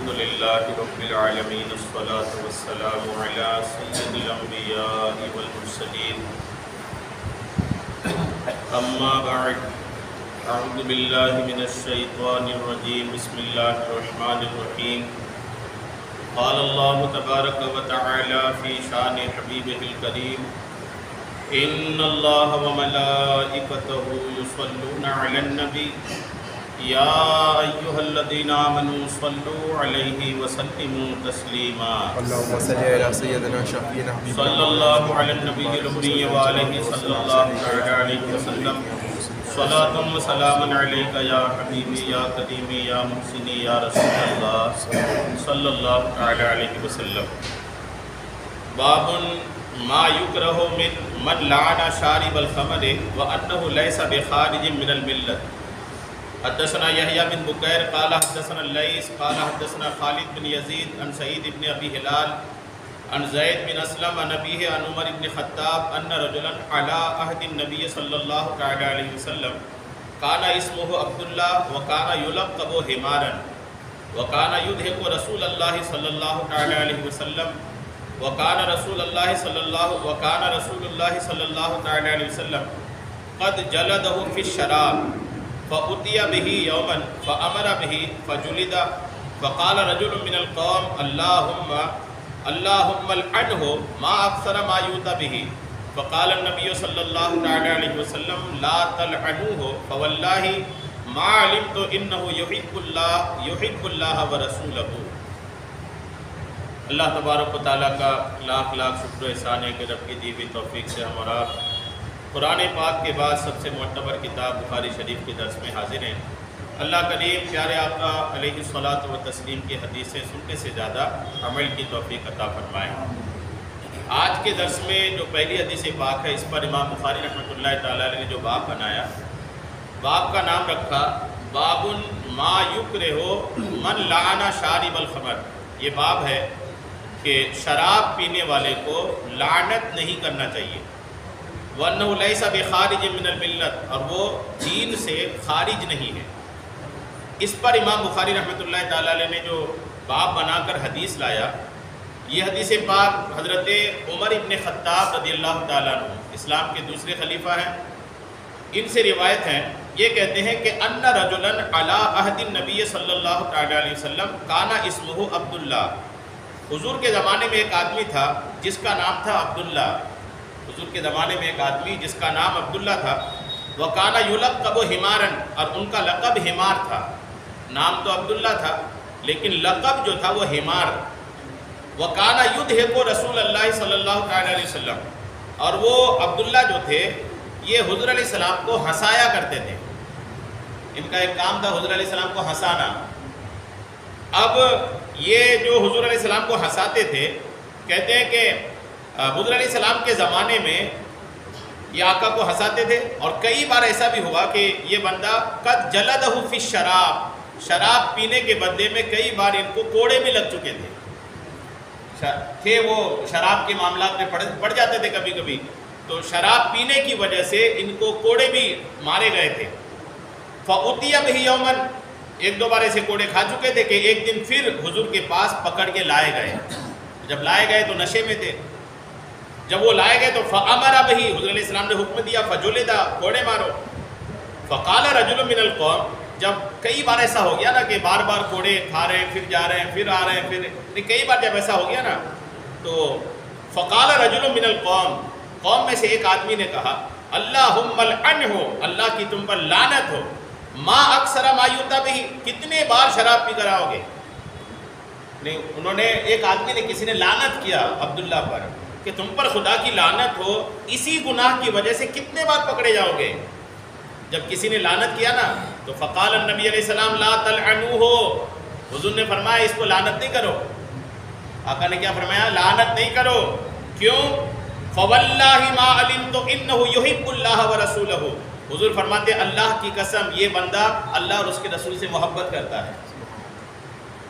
الحمد لله رب العالمين الصلاة والسلام على سيد الأنبياء والمرسلين أما بعد أعوذ بالله من الشيطان الرجيم بسم الله الرحمن الرحيم قال الله تبارك وتعالى في شان حبيبه الكريم إن الله وملائكته يصلون على النبي يا أيها الذين آمنوا صلوا عليه وسلموا تسليما اللهم صل على سيدنا شفينا صلى الله على النبي الأمي وآله صلى الله عليه وسلم صلاة وسلاما عليك يا حبيبي يا قديمي يا محسني يا رسول الله صلى الله عليه وسلم باب ما يكره من لعن شارب الخمر وأنه ليس بخارج من الملة حدثنا يحيى بن بكير قال حدثنا الليث قال حدثنا خالد بن يزيد عن سعيد بن ابي هلال عن زيد بن اسلم عن ابيه عن عمر بن الخطاب ان رجلا على عهد النبي صلى الله عليه وسلم كان اسمه عبد الله وكان يلقب حمارا وكان يضحك رسول الله صلى الله عليه وسلم وكان رسول الله صلى الله عليه وسلم قد جلده في الشراب فأتي به يوما فأمر به فجلد فقال رجل من القوم اللهم العنه ما أكثر ما يؤتى به فقال النبي صلى الله عليه وسلم لا تلعنوه فوالله ما علمت إنه يحب الله ورسوله. اللہ تبارک و تعالیٰ کا لاکھ لاکھ شکر و احسان ہے کہ رب کی دی ہوئی توفیق سے ہم اور آپ قرآن پاک کے بعد سب سے معتبر کتاب بخاری شریف کے درس میں حاضر ہیں. اللہ کریم پیارے آقا علیہ الصلاۃ و تسلیم کی حدیثیں سننے سے زیادہ عمل کی توفیق عطا فرمائیں. آج کے درس میں جو پہلی حدیث پاک ہے اس پر امام بخاری رحمۃ اللہ تعالیٰ علیہ نے جو باب بنایا، باب کا نام رکھا باب ما یکرہ من لعن شارب الخمر. یہ باب ہے کہ شراب پینے والے کو لعنت نہیں کرنا چاہیے. وَأَنَّهُ لَيْسَ بِخَارِجٍ مِّنَ الْمِلَّةِ، اور وہ دین سے خارج نہیں ہے. اس پر امام بخاری رحمۃ اللہ تعالیٰ علیہ نے جو باب بنا کر حدیث لایا، یہ حدیث پاک حضرت عمر ابن خطاب رضی اللہ تعالیٰ عنہ اسلام کے دوسرے خلیفہ ہیں، ان سے روایت ہیں. یہ کہتے ہیں کہ ان رجلا علی عہد النبی صلی اللہ علیہ وسلم کانا اسمہ عبداللہ. حضور کے زمانے میں ایک آدمی تھا جس کا نام تھا عبداللہ. حضور کے زمانے میں ایک آدمی جس کا نام عبداللہ تھا. وَكَانَ يُلَقَّبُ حِمَارًا، اور ان کا لقب حمار تھا. نام تو عبداللہ تھا لیکن لقب جو تھا وہ حمار. وَكَانَ يُضْحِكُ رسول اللہ صلی اللہ علیہ وسلم، اور وہ عبداللہ جو تھے یہ حضور علیہ السلام کو ہنسایا کرتے تھے. ان کا ایک کام تھا حضور علیہ السلام کو ہنسانا. اب یہ جو حضور علیہ السلام کو ہنساتے تھے، کہتے ہیں کہ حضور علیہ السلام کے زمانے میں یہ آقا کو ہنساتے تھے، اور کئی بار ایسا بھی ہوا کہ یہ بندہ قد جلدہ فی الشراب، شراب پینے کے بدلے میں کئی بار ان کو کوڑے بھی لگ چکے تھے. وہ شراب کے معاملات میں پڑ جاتے تھے کبھی کبھی، تو شراب پینے کی وجہ سے ان کو کوڑے بھی مارے گئے تھے. فَأُتِيَ بِهِ يَوْمًا، ایک دو بار ایسے کوڑے کھا چکے تھے کہ ایک دن پھر حضور کے پاس پکڑ کے لائے گئے. جب لائے گئے تو نشے میں تھے. جب وہ لائے گئے تو فَأَمَرَ بِهِ، حضور علیہ السلام نے حکم دیا فَجُلِدَ، کوڑے مارو. فَقَالَ رَجُلٌ مِّنَ الْقَوْمِ، جب کئی بار ایسا ہو گیا نا کہ بار بار کوڑے کھا رہے ہیں، پھر جا رہے ہیں، پھر آ رہے ہیں، پھر کئی بار جب ایسا ہو گیا نا تو فَقَالَ رَجُلٌ مِّنَ الْقَوْمِ، قوم میں سے ایک آدمی نے کہا اللہم العنہ، اللہ کی تم پر لعنت ہو، ما اکثر ما یؤتی بہ، کتنے بار شراب پی کر آؤ گے. نہیں، انہوں نے ایک آدمی نے کسی نے لعنت کیا عبداللہ پر کہ تم پر خدا کی لعنت ہو، اسی گناہ کی وجہ سے کتنے بار پکڑے جاؤ گے. جب کسی نے لعنت کیا نا تو فقال النبی علیہ السلام لا تلعنوہ، حضور نے فرمایا اس کو لعنت نہیں کرو. آقا نے کیا فرمایا؟ لعنت نہیں کرو. کیوں؟ فواللہ ما علمت انہ یحب اللہ ورسولہ، حضور فرماتے اللہ کی قسم یہ بندہ اللہ اور اس کے رسول سے محبت کرتا ہے.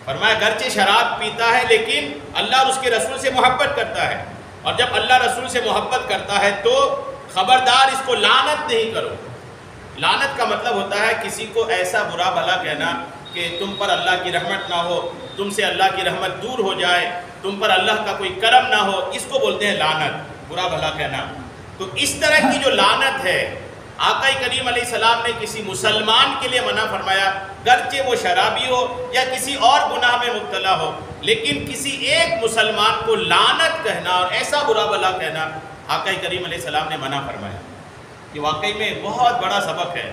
فرمایا گرچہ شراب پیتا ہے لیکن اللہ اور اس کے رسول سے محبت کرتا ہے، اور جب اللہ رسول سے محبت کرتا ہے تو خبردار اس کو لعنت نہیں کرو. لعنت کا مطلب ہوتا ہے کسی کو ایسا برا بھلا کہنا کہ تم پر اللہ کی رحمت نہ ہو، تم سے اللہ کی رحمت دور ہو جائے، تم پر اللہ کا کوئی کرم نہ ہو، اس کو بولتے ہیں لعنت، برا بھلا کہنا۔ تو اس طرح کی جو لعنت ہے آقا کریم علیہ السلام نے کسی مسلمان کے لیے منع فرمایا، گرچہ وہ شرابی ہو یا کسی اور گناہ میں مبتلا ہو، لیکن کسی ایک مسلمان کو لعنت کہنا اور ایسا برا بھلا کہنا آقا کریم علیہ السلام نے منع فرمایا۔ یہ واقعی میں بہت بڑا سبق ہے۔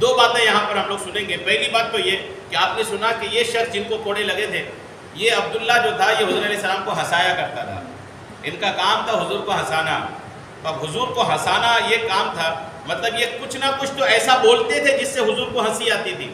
دو باتیں یہاں پر ہم لوگ سنیں گے۔ پہلی بات تو یہ کہ آپ نے سنا کہ یہ شخص جن کو کوڑے لگے تھے، یہ عبداللہ جو تھا یہ حضور علیہ السلام کو ہنسایا کرتا تھا، ان کا کام تھا حضور کو ہنسانا۔ اب حضور کو ہنسانا یہ کام تھا، مطلب یہ کچھ نہ کچھ تو ایسا بولتے تھے جس سے حضور کو ہنسی آتی تھی۔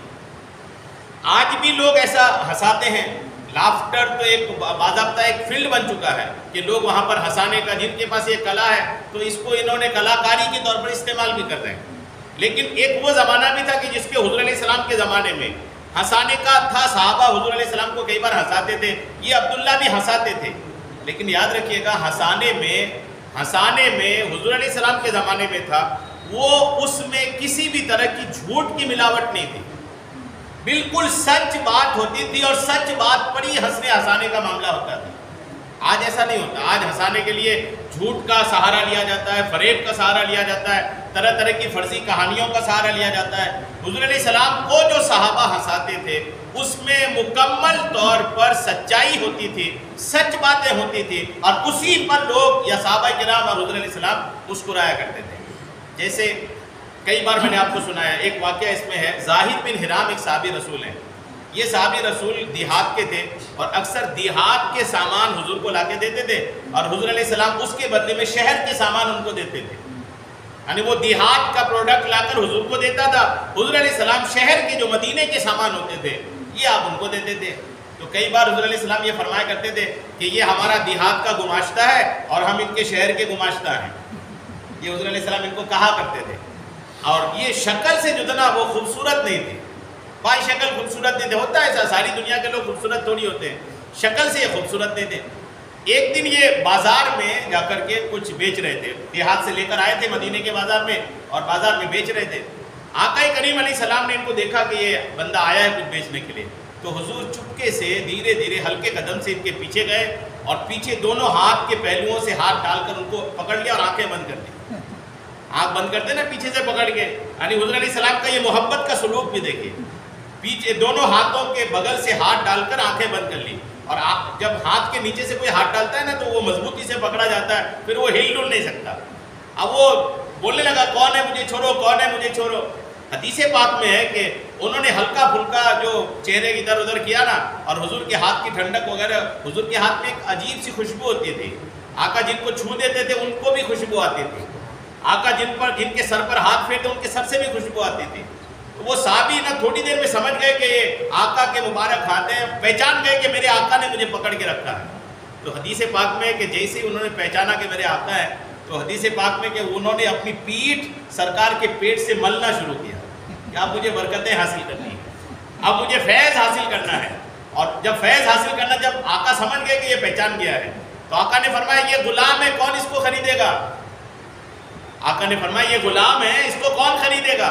آج بھی لوگ ایسا ہنساتے ہیں، لافٹر تو ایک باضابطہ ایک فیلڈ بن چکا ہے کہ لوگ وہاں پر ہنسانے کا، جن کے پاس یہ کلا ہے تو اس کو انہوں نے کلاکاری کے طور پر استعمال بھی کر رہے ہیں۔ لیکن ایک وہ زمانہ بھی تھا کہ جس کے حضور علیہ السلام کے زمانے میں ہنسانے کا تھا، صحابہ حضور علیہ السلام کو کئی بار ہنساتے تھے، یہ عبداللہ بھی ہنساتے تھے۔ لیکن یاد رکھیے گا ہنسانے میں حضور علیہ السلام کے زمانے میں تھا، وہ اس میں کسی بھی طرح کی جھوٹ کی ملاوٹ نہیں تھی، بالکل سچ بات ہوتی تھی اور سچ بات پر ہی ہنسنے ہنسانے کا معاملہ ہوتا تھا۔ آج ایسا نہیں ہوتا، آج ہنسانے کے لیے جھوٹ کا سہارا لیا جاتا ہے، فریب کا سہارا لیا جاتا ہے، طرح طرح کی فرضی کہانیوں کا سہارا لیا جاتا ہے۔ حضور علیہ السلام کو جو صحابہ ہنساتے تھے اس میں مکمل طور پر سچائی ہوتی تھی، سچ باتیں ہوتی تھی، اور اسی پر لوگ یا صحابہ کرام اور حضور علیہ السلام مسکرایا کرتے تھے۔ جیسے کئی بار میں نے آپ کو سنایا، ایک واقعہ اس میں ہے، زاہد بن حرام ایک صحابی رسول ہیں۔ یہ صحابی رسول دیہات کے تھے اور اکثر دیہات کے سامان حضور کو لا کے دیتے تھے، اور حضور علیہ السلام اس کے بدلے میں شہر کے سامان ان کو دیتے تھے۔ یعنی وہ دیہات کا پروڈکٹ لا کر حضور کو دیتا تھا، حضور علیہ السلام شہر کے جو مدینے کے سامان ہوتے تھے یہ آپ ان کو دیتے تھے۔ تو کئی بار حضور علیہ السلام یہ فرمایا کرتے تھے کہ یہ ہمارا دیہات کا گماشتہ ہے اور ہم ان کے شہر کے گماشتہ ہیں، یہ حضور علیہ السلام ان کو کہا کرتے تھے۔ اور یہ شکل سے جو نا وہ خوبصورت نہیں تھی، بائی شکل خوبصورت نہیں تھے، ہوتا ہے ایسا، ساری دنیا کے لوگ خوبصورت تھوڑی ہوتے ہیں، شکل سے یہ خوبصورت نہیں تھے۔ ایک دن یہ بازار میں جا کر کے کچھ بیچ رہے تھے، دیہات سے لے کر آئے تھے مدینے کے بازار میں اور بازار میں بیچ رہے تھے۔ آقا کریم علیہ السلام نے ان کو دیکھا کہ یہ بندہ آیا ہے کچھ بیچنے کے لیے، تو حضور چپکے سے دھیرے دھیرے ہلکے قدم سے ان کے پیچھے گئے اور پیچھے دونوں ہاتھ کے پہلوؤں سے ہاتھ ڈال کر ان کو پکڑ لیا اور آنکھیں بند کر دی۔ آنکھ بند کرتے نا پیچھے سے پکڑ کے، یعنی حضور علیہ السلام کا یہ محبت کا سلوک بھی دیکھیے، پیچھے دونوں ہاتھوں کے بغل سے ہاتھ ڈال کر آنکھیں بند کر لی، اور جب ہاتھ کے نیچے سے کوئی ہاتھ ڈالتا ہے نا تو وہ مضبوطی سے پکڑا جاتا ہے، پھر وہ ہل ڈل نہیں سکتا۔ اب وہ بولنے لگا کون ہے مجھے چھوڑو، کون ہے مجھے چھوڑو۔ حدیث پاک میں ہے کہ انہوں نے ہلکا پھلکا جو چہرے ادھر ادھر کیا نا، اور حضور کے ہاتھ کی ٹھنڈک وغیرہ، حضور کے ہاتھ میں ایک عجیب سی خوشبو ہوتی تھی، آقا جن کو چھو دیتے تھے ان کو بھی خوشبو آتی تھی، آقا جن کے سر پر ہاتھ پھیرتے ان کے سر سے بھی خوشبو آتی تھی۔ وہ صحابی نا تھوڑی دیر میں سمجھ گئے کہ یہ آقا کے مبارک ہاتھ ہیں، پہچان گئے کہ میرے آقا نے مجھے پکڑ کے رکھا ہے۔ تو حدیث پاک میں کہ جیسے انہوں نے پہچانا کہ میرے آقا ہیں، تو حدیث پاک میں کہ انہوں نے اپنی پیٹھ سرکار کے پیٹ سے ملنا شروع کیا کہ اب مجھے برکتیں حاصل کرنی ہیں، اب مجھے فیض حاصل کرنا ہے۔ اور جب فیض حاصل کرنا، جب آقا سمجھ گئے کہ یہ پہچان گیا ہے، تو آقا نے فرمایا یہ غلام ہے، کون اس کو خریدے گا؟ آقا نے فرمایا یہ غلام ہے، اس کو کون خریدے گا؟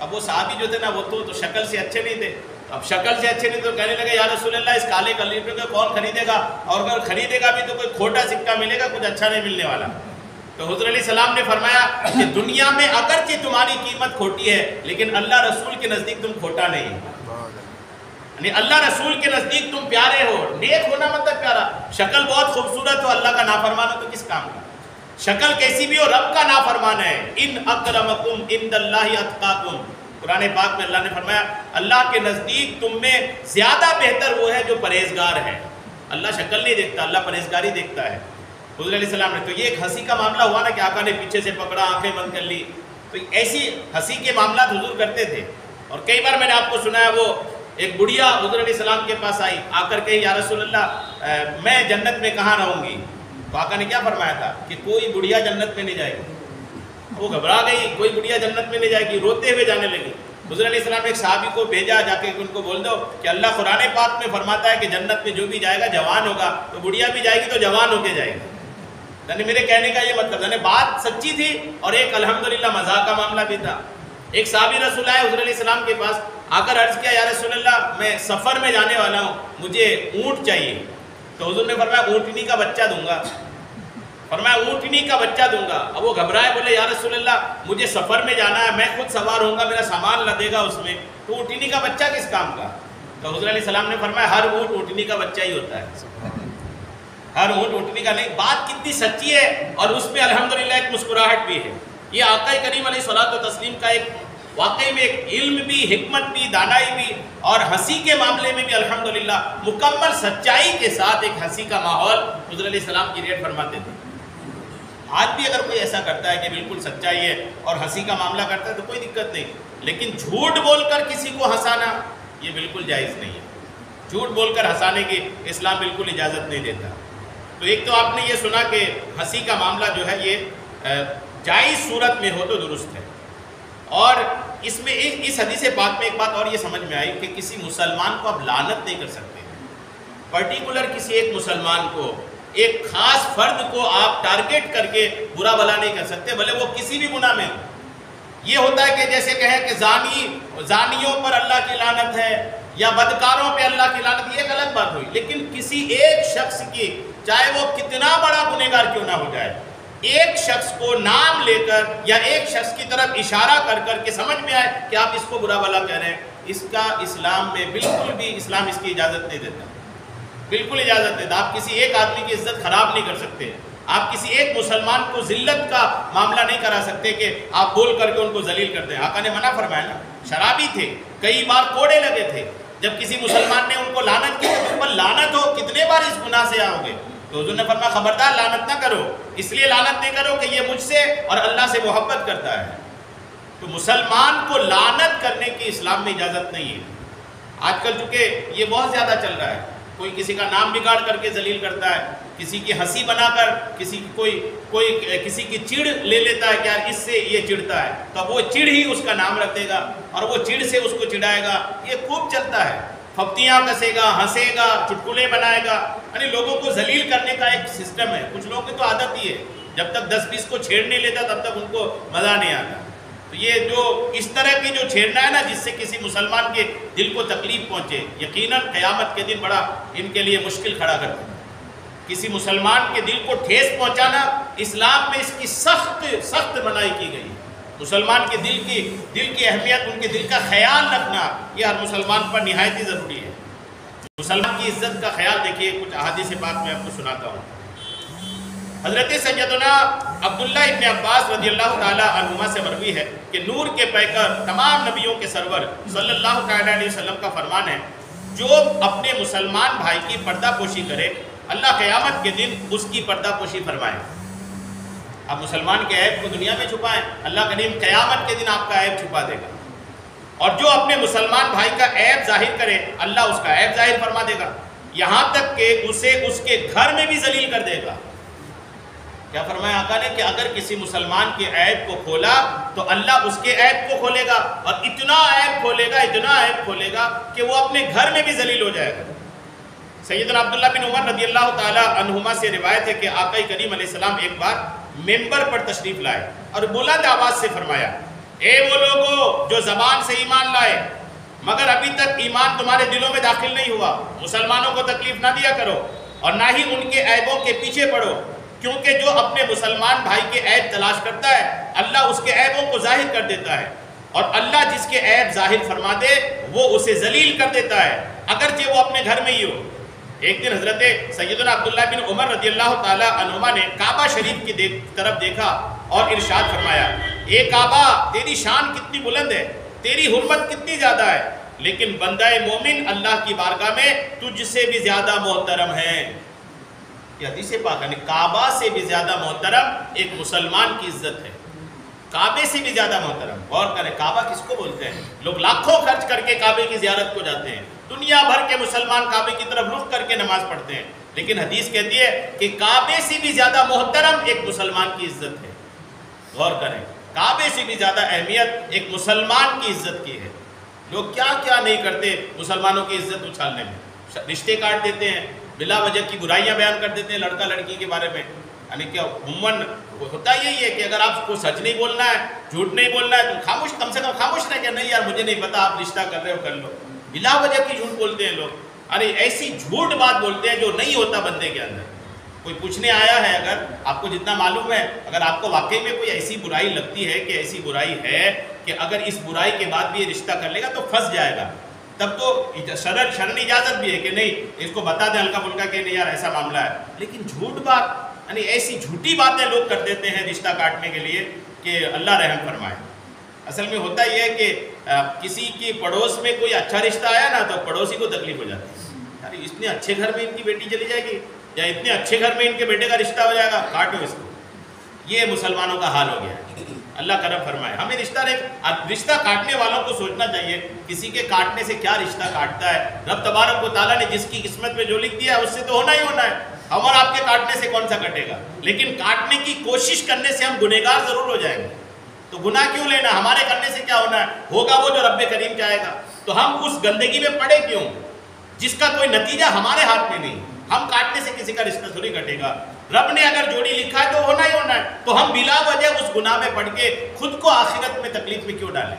اب وہ صحابی جو تھے نا وہ تو شکل سے اچھے نہیں تھے، اب شکل سے اچھے نہیں تو کہنے لگے یا رسول اللہ اس کالے کلیپے کو کون خریدے گا، اور اگر خریدے گا بھی تو کوئی کھوٹا سکہ ملے گا، کچھ اچھا نہیں ملنے والا۔ تو حضور علیہ السلام نے فرمایا کہ دنیا میں اگرچہ تمہاری قیمت کھوٹی ہے لیکن اللہ رسول کے نزدیک تم کھوٹا نہیں، یعنی اللہ رسول کے نزدیک تم پیارے ہو۔ نیک ہونا مطلب پیارا، شکل بہت خوبصورت ہو اللہ کا نافرمان ہو تو کس کام کا، شکل کیسی بھی ہو رب کا نافرمان ہے۔ ان اکرمکم عند اللہ اتقاکم، قرآن پاک میں اللہ نے فرمایا اللہ کے نزدیک تم میں زیادہ بہتر وہ ہے جو پرہیزگار ہے۔ اللہ شکل نہیں دیکھتا، اللہ پرہیزگاری دیکھتا ہے۔ حضور علیہ السلام نے تو یہ ایک ہنسی کا معاملہ ہوا نا کہ آقا نے پیچھے سے پکڑا، آنکھیں بند کر لی، تو ایسی ہنسی کے معاملات حضور کرتے تھے۔ اور کئی بار میں نے آپ کو سنایا، وہ ایک بڑھیا حضور علیہ السلام کے پاس آئی، آ کر کہ یا رسول اللہ میں جنت میں کہاں رہوں گی؟ تو آقا نے کیا فرمایا تھا کہ کوئی بڑھیا جنت میں نہیں جائے گی۔ وہ گھبرا گئی، کوئی بڑھیا جنت میں نہیں جائے گی، روتے ہوئے جانے لگی۔ حضور علیہ السلام نے ایک صحابی کو بھیجا، جا کے ان کو بول دو کہ اللہ قرآن پاک میں فرماتا ہے کہ جنت میں جو بھی جائے گا جوان ہوگا، تو بڑھیا بھی جائے گی تو جوان ہو کے جائے گی۔ یعنی میرے کہنے کا یہ مطلب، یعنی بات سچی تھی اور ایک الحمدللہ مزاح کا معاملہ بھی تھا۔ ایک صحابی رسول آئے حضور علیہ السلام کے پاس، آ کر عرض کیا یا رسول اللہ میں سفر میں جانے والا ہوں، مجھے اونٹ چاہیے. تو حضور نے فرمایا اونٹنی کا بچہ دوں گا. فرمایا اونٹنی کا بچہ دوں گا. اب وہ گھبرائے، بولے یا رسول اللہ مجھے سفر میں جانا ہے، میں خود سوار ہوں گا، میرا سامان لدے گا اس میں، تو اونٹنی کا بچہ کس کام کا؟ تو حضور علیہ السلام نے فرمایا ہر اونٹ اونٹنی کا بچہ ہی ہوتا ہے، ہر اونٹ اونٹنی کا نہیں. بات کتنی سچی ہے، اور اس میں الحمدللہ ایک مسکراہٹ بھی ہے. یہ آقا کریم علیہ الصلوۃ والتسلیم کا ایک واقعی میں ایک علم بھی، حکمت بھی، دانائی بھی، اور ہنسی کے معاملے میں بھی الحمدللہ مکمل سچائی کے ساتھ ایک ہنسی کا ماحول حضور علیہ السلام کریٹ فرماتے تھے. آج بھی اگر کوئی ایسا کرتا ہے کہ بالکل سچائی ہے اور ہنسی کا معاملہ کرتا ہے تو کوئی دقت نہیں، لیکن جھوٹ بول کر کسی کو ہنسانا یہ بالکل جائز نہیں ہے. جھوٹ بول کر ہنسانے کی اسلام بالکل اجازت نہیں دیتا. تو ایک تو آپ نے یہ سنا کہ ہنسی کا معاملہ جو ہے یہ جائز صورت میں ہو تو درست ہے. اور اس میں اس حدیث پاک میں ایک بات اور یہ سمجھ میں آئی کہ کسی مسلمان کو آپ لعنت نہیں کر سکتے. پرٹیکولر کسی ایک مسلمان کو، ایک خاص فرد کو آپ ٹارگیٹ کر کے برا بھلا نہیں کر سکتے، بھلے وہ کسی بھی گناہ میں ہو. یہ ہوتا ہے کہ جیسے کہیں کہ زانیوں پر اللہ کی لعنت ہے یا بدکاروں پہ اللہ کی لعنت، یہ ایک الگ بات ہوئی. لیکن کسی ایک شخص کی، چاہے وہ کتنا بڑا گنہگار کیوں نہ ہو جائے، ایک شخص کو نام لے کر یا ایک شخص کی طرف اشارہ کر کر کے سمجھ میں آئے کہ آپ اس کو برا بھلا کہہ رہے ہیں، اس کا اسلام میں بالکل بھی اسلام اس کی اجازت نہیں دیتا، بالکل اجازت دیتا. آپ کسی ایک آدمی کی عزت خراب نہیں کر سکتے، آپ کسی ایک مسلمان کو ذلت کا معاملہ نہیں کرا سکتے کہ آپ بول کر کے ان کو ذلیل کرتے ہیں. آقا نے منع فرمایا نا، شرابی تھے، کئی بار کوڑے لگے تھے، جب کسی مسلمان نے ان کو لعنت کی تو پر لعنت ہو، کتنے بار اس گناہ سے آؤ گے؟ تو حضور نے فرمایا خبردار لعنت نہ کرو، اس لیے لعنت نہیں کرو کہ یہ مجھ سے اور اللہ سے محبت کرتا ہے. تو مسلمان کو لعنت کرنے کی اسلام میں اجازت نہیں ہے. آج کل چونکہ یہ بہت زیادہ چل رہا ہے، کوئی کسی کا نام بگاڑ کر کے ذلیل کرتا ہے، کسی کی ہنسی بنا کر کوئی کسی کی چڑ لے لیتا ہے کہ یار اس سے یہ چڑھتا ہے، تو وہ چڑ ہی اس کا نام رکھ دے گا اور وہ چڑ سے اس کو چڑھائے گا. یہ خوب چلتا ہے، پھپتیاں کسے گا، ہنسے گا، چٹکلے بنائے گا، یعنی لوگوں کو ذلیل کرنے کا ایک سسٹم ہے. کچھ لوگوں کی تو عادت ہی ہے، جب تک 10-20 کو چھیڑ نہیں لیتا تب تک ان کو مزہ نہیں آتا. تو یہ جو اس طرح کی جو چھیڑنا ہے نا جس سے کسی مسلمان کے دل کو تکلیف پہنچے، یقیناً قیامت کے دن بڑا ان کے لیے مشکل کھڑا کرتا ہے. کسی مسلمان کے دل کو ٹھیس پہنچانا اسلام میں اس کی سخت منائی کی گئی. مسلمان کے دل کی اہمیت، ان کے دل کا خیال رکھنا یہ ہر مسلمان پر نہایت ہی ضروری ہے. مسلمان کی عزت کا خیال دیکھیے، کچھ احادیث پاک میں آپ کو سناتا ہوں. حضرت سیدنا عبداللہ ابن عباس رضی اللہ تعالیٰ عنہما سے مروی ہے کہ نور کے پیکر تمام نبیوں کے سرور صلی اللہ تعالیٰ علیہ وسلم کا فرمان ہے، جو اپنے مسلمان بھائی کی پردہ پوشی کرے اللہ قیامت کے دن اس کی پردہ پوشی فرمائے. آپ مسلمان کے عیب کو دنیا میں چھپائیں، اللہ کریم قیامت کے دن آپ کا عیب چھپا دے گا. اور جو اپنے مسلمان بھائی کا عیب ظاہر کرے اللہ اس کا عیب ظاہر فرما دے گا، یہاں تک کہ اسے اس کے گھر میں بھی ذلیل کر دے گا. کیا فرمایا آقا نے کہ اگر کسی مسلمان کے عیب کو کھولا تو اللہ اس کے عیب کو کھولے گا، اور اتنا عیب کھولے گا کہ وہ اپنے گھر میں بھی ذلیل ہو جائے گا. سیدنا عبداللہ بن عمر رضی اللہ تعالیٰ عنہما سے روایت ہے کہ آقا کریم علیہ السلام ایک بار ممبر پر تشریف لائے اور بلند آواز سے فرمایا، اے وہ لوگوں جو زبان سے ایمان لائے مگر ابھی تک ایمان تمہارے دلوں میں داخل نہیں ہوا، مسلمانوں کو تکلیف نہ دیا کرو اور نہ ہی ان کے عیبوں کے پیچھے پڑو، کیونکہ جو اپنے مسلمان بھائی کے عیب تلاش کرتا ہے اللہ اس کے عیبوں کو ظاہر کر دیتا ہے، اور اللہ جس کے عیب ظاہر فرما دے وہ اسے ذلیل کر دیتا ہے اگرچہ وہ اپنے گھر میں ہی ہو. ایک دن حضرت سیدنا عبداللہ بن عمر رضی اللہ تعالیٰ عنہما نے کعبہ شریف کی طرف دیکھا اور ارشاد فرمایا، اے کعبہ تیری شان کتنی بلند ہے، تیری حرمت کتنی زیادہ ہے، لیکن بندہ مومن اللہ کی بارگاہ میں تجھ سے بھی زیادہ محترم ہے. یہ حدیث پاک ہے، کعبہ سے بھی زیادہ محترم ایک مسلمان کی عزت ہے، کعبے سے بھی زیادہ محترم. غور کریں کعبہ کس کو بولتے ہیں؟ لوگ لاکھوں خرچ کر کے کعبے کی زیارت کو جاتے ہیں، دنیا بھر کے مسلمان کعبے کی طرف رخ کر کے نماز پڑھتے ہیں، لیکن حدیث کہتی ہے کہ کعبے سے بھی زیادہ محترم ایک مسلمان کی عزت ہے. غور کریں کعبے سے بھی زیادہ اہمیت ایک مسلمان کی عزت کی ہے. لوگ کیا کیا نہیں کرتے مسلمانوں کی عزت اچھالنے میں، رشتے کاٹ دیتے ہیں، بلا وجہ کی برائیاں بیان کر دیتے ہیں لڑکا لڑکی کے بارے میں، یعنی کہ عموماً ہوتا یہی ہے کہ اگر آپ کو سچ نہیں بولنا ہے، جھوٹ نہیں بولنا ہے، تو خاموش، کم سے کم خاموش رہ کہ نہیں یار مجھے نہیں پتا، آپ رشتہ کر رہے ہو کر لو. بلا وجہ کی جھوٹ بولتے ہیں لوگ. ارے ایسی جھوٹ بات بولتے ہیں جو نہیں ہوتا بندے کے اندر. کوئی پوچھنے آیا ہے، اگر آپ کو جتنا معلوم ہے، اگر آپ کو واقعی میں کوئی ایسی برائی لگتی ہے کہ ایسی برائی ہے کہ اگر اس برائی کے بعد بھی یہ رشتہ کر لے گا تو پھنس جائے گا، تب تو شرعن اجازت بھی ہے کہ نہیں اس کو بتا دیں ہلکا پھلکا کہ نہیں یار ایسا معاملہ ہے. لیکن جھوٹ بات، یعنی ایسی جھوٹی باتیں لوگ کر دیتے ہیں رشتہ کاٹنے کے لیے کہ اللہ رحم فرمائے. اصل میں ہوتا یہ ہے کہ کسی کی پڑوس میں کوئی اچھا رشتہ آیا نا تو پڑوسی کو تکلیف ہو جاتی ہے. یار اتنے اچھے گھر میں ان کی بیٹی چلی جائے گی، یا اتنے اچھے گھر میں ان کے بیٹے کا رشتہ ہو جائے گا، کاٹو اس کو. یہ مسلمانوں کا حال ہو گیا ہے. اللہ کرم فرمائے. ہمیں رشتہ کاٹنے والوں کو سوچنا چاہیے کسی کے کاٹنے سے کیا رشتہ کاٹتا ہے. رب تبارک و تعالیٰ نے جس کی قسمت میں جو لکھ دیا ہے اس سے تو ہونا ہی ہونا ہے. ہم اور آپ کے کاٹنے سے کون سا کٹے گا؟ لیکن کاٹنے کی کوشش کرنے سے ہم گنہگار ضرور ہو جائیں گے. تو گناہ کیوں لینا؟ ہمارے کرنے سے کیا ہونا ہے؟ ہوگا وہ جو رب کریم چاہے گا. تو ہم اس گندگی میں پڑے کیوں جس کا کوئی نتیجہ ہمارے ہاتھ میں نہیں؟ ہم کاٹنے سے کسی کا رشتہ تھوڑی کٹے گا. رب نے اگر جوڑی لکھا ہے تو ہونا ہی ہونا ہے. تو ہم بلا وجہ اس گناہ میں پڑھ کے خود کو آخرت میں تکلیف میں کیوں ڈالیں؟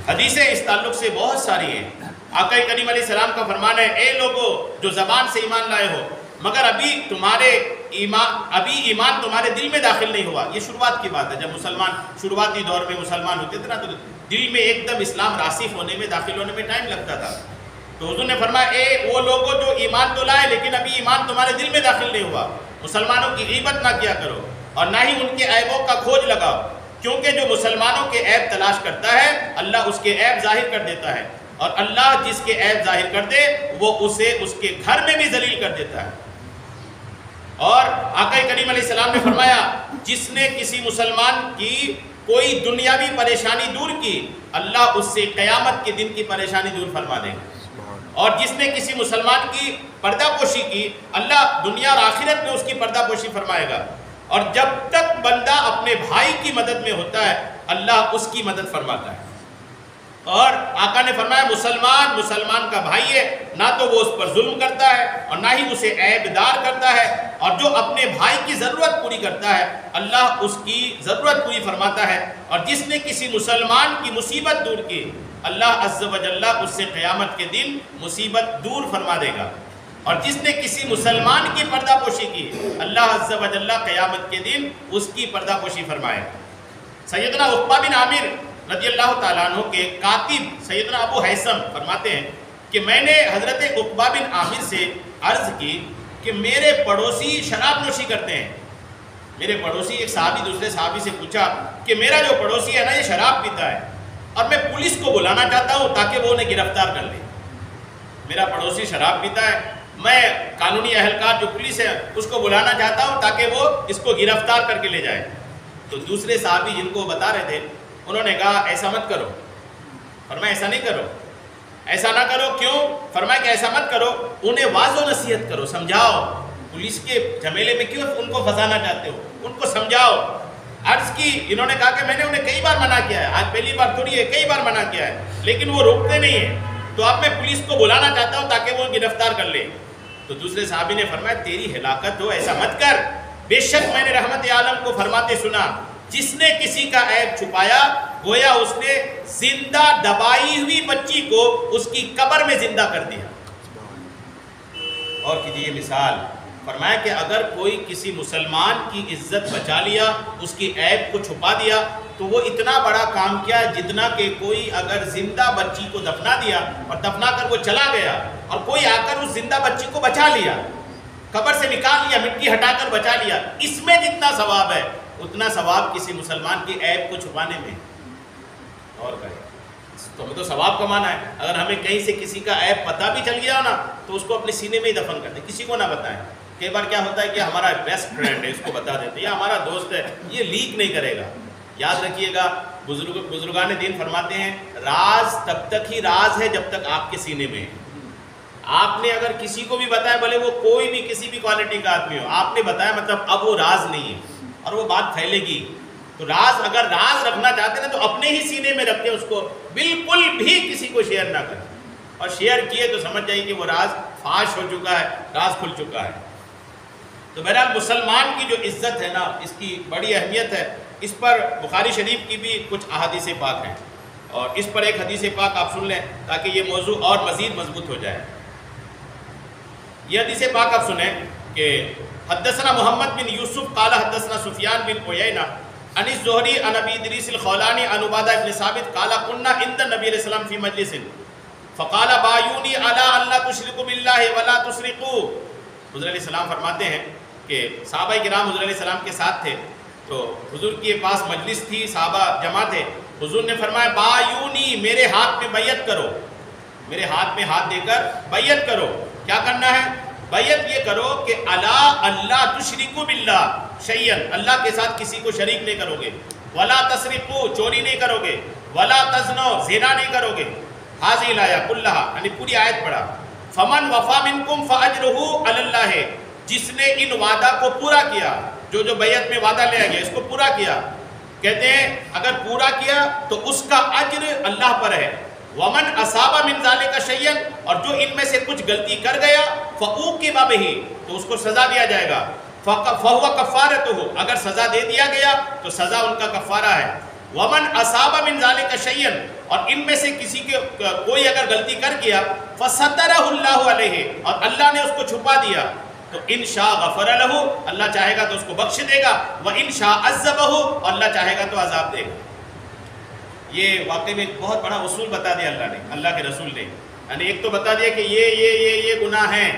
حدیثیں اس تعلق سے بہت ساری ہیں. آقا کریم علیہ السلام کا فرمان ہے، اے لوگو جو زبان سے ایمان لائے ہو مگر ابھی ایمان تمہارے دل میں داخل نہیں ہوا. یہ شروعات کی بات ہے. جب مسلمان شروعاتی دور میں مسلمان ہوتے تھے نا تو دل میں ایک دم اسلام راسخ ہونے میں، داخل ہونے میں ٹائم لگتا تھا. تو حضور نے فرمایا اے وہ لوگوں جو ایمان تو لائے لیکن ابھی ایمان تمہارے دل میں داخل نہیں ہوا. مسلمانوں کی غیبت نہ کیا کرو اور نہ ہی ان کے عیبوں کا کھوج لگاؤ، کیونکہ جو مسلمانوں کے عیب تلاش کرتا ہے اللہ اس کے عیب ظاہر کر دیتا ہے، اور اللہ جس کے عیب ظاہر کر دے وہ اسے اس کے گھر میں بھی ذلیل کر دیتا ہے. اور آقا کریم علیہ السلام نے فرمایا جس نے کسی مسلمان کی کوئی دنیاوی پریشانی دور کی اللہ اس سے قیامت کے دن کی پریشانی دور فرما دے گا. اور جس نے کسی مسلمان کی پردہ پوشی کی اللہ دنیا اور آخرت میں اس کی پردہ پوشی فرمائے گا. اور جب تک بندہ اپنے بھائی کی مدد میں ہوتا ہے اللہ اس کی مدد فرماتا ہے. اور آقا نے فرمایا مسلمان کا بھائی ہے، نہ تو وہ اس پر ظلم کرتا ہے اور نہ ہی اسے عیب دار کرتا ہے، اور جو اپنے بھائی کی ضرورت پوری کرتا ہے اللہ اس کی ضرورت پوری فرماتا ہے. اور جس نے کسی مسلمان کی مصیبت دور کی اللہ عز و جل اس سے قیامت کے دن مصیبت دور فرما دے گا. اور جس نے کسی مسلمان کی پردہ پوشی کی اللہ عز و جل قیامت کے دن اس کی پردہ پوشی فرمائے. سیدنا عقبہ بن عامر رضی اللہ تعالیٰ عنہ کے کاتب سیدنا ابو حیثم فرماتے ہیں کہ میں نے حضرت عقبہ بن عامر سے عرض کی کہ میرے پڑوسی شراب نوشی کرتے ہیں. میرے پڑوسی، ایک صحابی دوسرے صحابی سے پوچھا کہ میرا جو پڑوسی ہے نا یہ شراب پیتا ہے اور میں پولیس کو بلانا چاہتا ہوں تاکہ وہ انہیں گرفتار کر لے. میرا پڑوسی شراب پیتا ہے، میں قانونی اہلکار جو پولیس ہے اس کو بلانا چاہتا ہوں تاکہ وہ اس کو گرفتار کر کے لے جائے. تو دوسرے صحابی جن کو بتا رہے تھے انہوں نے کہا ایسا مت کرو. فرمایا ایسا نہیں کرو، ایسا نہ کرو. کیوں؟ فرمایا کہ ایسا مت کرو، انہیں واضح و نصیحت کرو، سمجھاؤ. پولیس کے جھمیلے میں کیوں ان کو پھنسانا چاہتے ہو؟ ان کو سمجھاؤ. عرض کی، انہوں نے کہا کہ میں نے انہیں کئی بار منع کیا ہے، آج پہلی بار تھوڑی ہے، کئی بار منع کیا ہے لیکن وہ روکتے نہیں ہیں. تو اب میں پولیس کو بلانا چاہتا ہوں تاکہ وہ گرفتار کر لے. تو دوسرے صحابی نے فرمایا تیری ہلاکت ہو، ایسا مت کر. بے شک میں نے رحمت عالم کو فرماتے سنا جس نے کسی کا عیب چھپایا گویا اس نے زندہ دبائی ہوئی بچی کو اس کی قبر میں زندہ کر دیا. اور کیجیے مثال. فرمایا کہ اگر کوئی کسی مسلمان کی عزت بچا لیا، اس کی عیب کو چھپا دیا تو وہ اتنا بڑا کام کیا جتنا کہ کوئی اگر زندہ بچی کو دفنا دیا اور دفنا کر وہ چلا گیا اور کوئی آ کر اس زندہ بچی کو بچا لیا، قبر سے نکال لیا، مٹی ہٹا کر بچا لیا، اس میں جتنا ثواب ہے اتنا ثواب کسی مسلمان کی عیب کو چھپانے میں. اور کہیں تو ہمیں تو ثواب کمانا ہے. اگر ہمیں کہیں سے کسی کا عیب پتہ بھی چل گیا نا تو اس کو اپنے سینے میں ہی دفن کر دیں، کسی کو نہ بتائیں. کئی بار کیا ہوتا ہے کہ ہمارا بیسٹ فرینڈ ہے اس کو بتا دیتے، یا ہمارا دوست ہے یہ لیک نہیں کرے گا. یاد رکھیے گا بزرگان دین فرماتے ہیں راز تب تک ہی راز ہے جب تک آپ کے سینے میں ہے. آپ نے اگر کسی کو بھی بتایا، بھلے وہ کوئی بھی کسی بھی کوالٹی کا آدمی ہو، آپ نے بتایا مطلب اب وہ راز نہیں ہے اور وہ بات پھیلے گی. تو راز اگر راز رکھنا چاہتے ہیں تو اپنے ہی سینے میں رکھیں، اس کو بالکل بھی کسی کو شیئر نہ کریں. اور شیئر کیے تو سمجھ جائیے کہ وہ راز فاش ہو چکا ہے، راز کھل چکا ہے. تو بہرحال مسلمان کی جو عزت ہے نا، اس کی بڑی اہمیت ہے. اس پر بخاری شریف کی بھی کچھ احادیث پاک ہیں، اور اس پر ایک حدیث پاک آپ سن لیں تاکہ یہ موضوع اور مزید مضبوط ہو جائے. یہ حدیث پاک آپ سنیں کہ حدثنا محمد بن یوسف قال حدثنا سفیان بن عیینہ عن الزہری عن ابی ادریس الخولانی عن عبادہ بن ثابت قال كنا عند النبی علیہ السلام فی مجلس فقال بایونی علی ان لا تشرکوا باللہ ولا تسرقوا. حضور علیہ السلام فرماتے ہیں کہ صحابہ کرام حضور علیہ السلام کے ساتھ تھے، تو حضور کے پاس مجلس تھی، صحابہ جمع تھے. حضور نے فرمایا بایونی، میرے ہاتھ میں بیعت کرو، میرے ہاتھ میں ہاتھ دے کر بیعت کرو. کیا کرنا ہے؟ بیعت یہ کرو کہ الا اللہ تشرکوا باللہ شیئا، اللہ کے ساتھ کسی کو شریک نہیں کرو گے، ولا تسرقوا، چوری نہیں کرو گے، ولا تزنوا، زنا نہیں کرو گے. حاضی الآیہ کلہا، یعنی پوری آیت پڑھا. فمن وفا منکم فاجرہ علی اللہ، جس نے ان وعدہ کو پورا کیا، جو بیعت میں وعدہ لیا گیا اس کو پورا کیا، کہتے ہیں اگر پورا کیا تو اس کا اجر اللہ پر ہے. ومن اصاب من ذلک شیئا، اور جو ان میں سے کچھ غلطی کر گیا فعوقب بہ، تو اس کو سزا دیا جائے گا. فہو کفارتہ، اگر سزا دے دیا گیا تو سزا ان کا کفارہ ہے. ومن اصاب من ذلک شیئا، اور ان میں سے کسی کے کوئی اگر غلطی کر گیا فسترہ اللہ علیہ، اور اللہ نے اس کو چھپا دیا، تو ان شاء غفر لہ، اللہ چاہے گا تو اس کو بخش دے گا، و ان شاء عذبہ، اور اللہ چاہے گا تو عذاب دے گا. یہ واقعی میں ایک بہت بڑا اصول بتا دیا اللہ نے، اللہ کے رسول نے. یعنی ایک تو بتا دیا کہ یہ گناہ ہیں،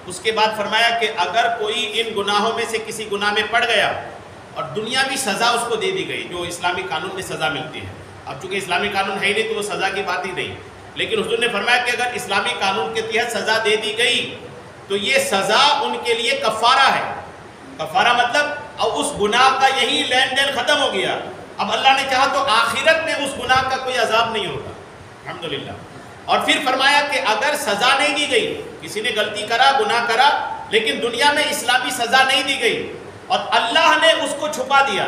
اس کے بعد فرمایا کہ اگر کوئی ان گناہوں میں سے کسی گناہ میں پڑ گیا اور دنیاوی سزا اس کو دے دی گئی، جو اسلامی قانون میں سزا ملتی ہے. اب چونکہ اسلامی قانون ہے ہی نہیں تو وہ سزا کی بات ہی نہیں، لیکن حضور نے فرمایا کہ اگر اسلامی قانون کے تحت سزا دے دی گئی تو یہ سزا ان کے لیے کفارہ ہے. کفارہ مطلب اب اس گناہ کا یہی لین دین ختم ہو گیا، اب اللہ نے چاہا تو آخرت میں اس گناہ کا کوئی عذاب نہیں ہوگا. الحمدللہ. اور پھر فرمایا کہ اگر سزا نہیں دی گئی، کسی نے غلطی کرا، گناہ کرا، لیکن دنیا میں اسلامی سزا نہیں دی گئی اور اللہ نے اس کو چھپا دیا،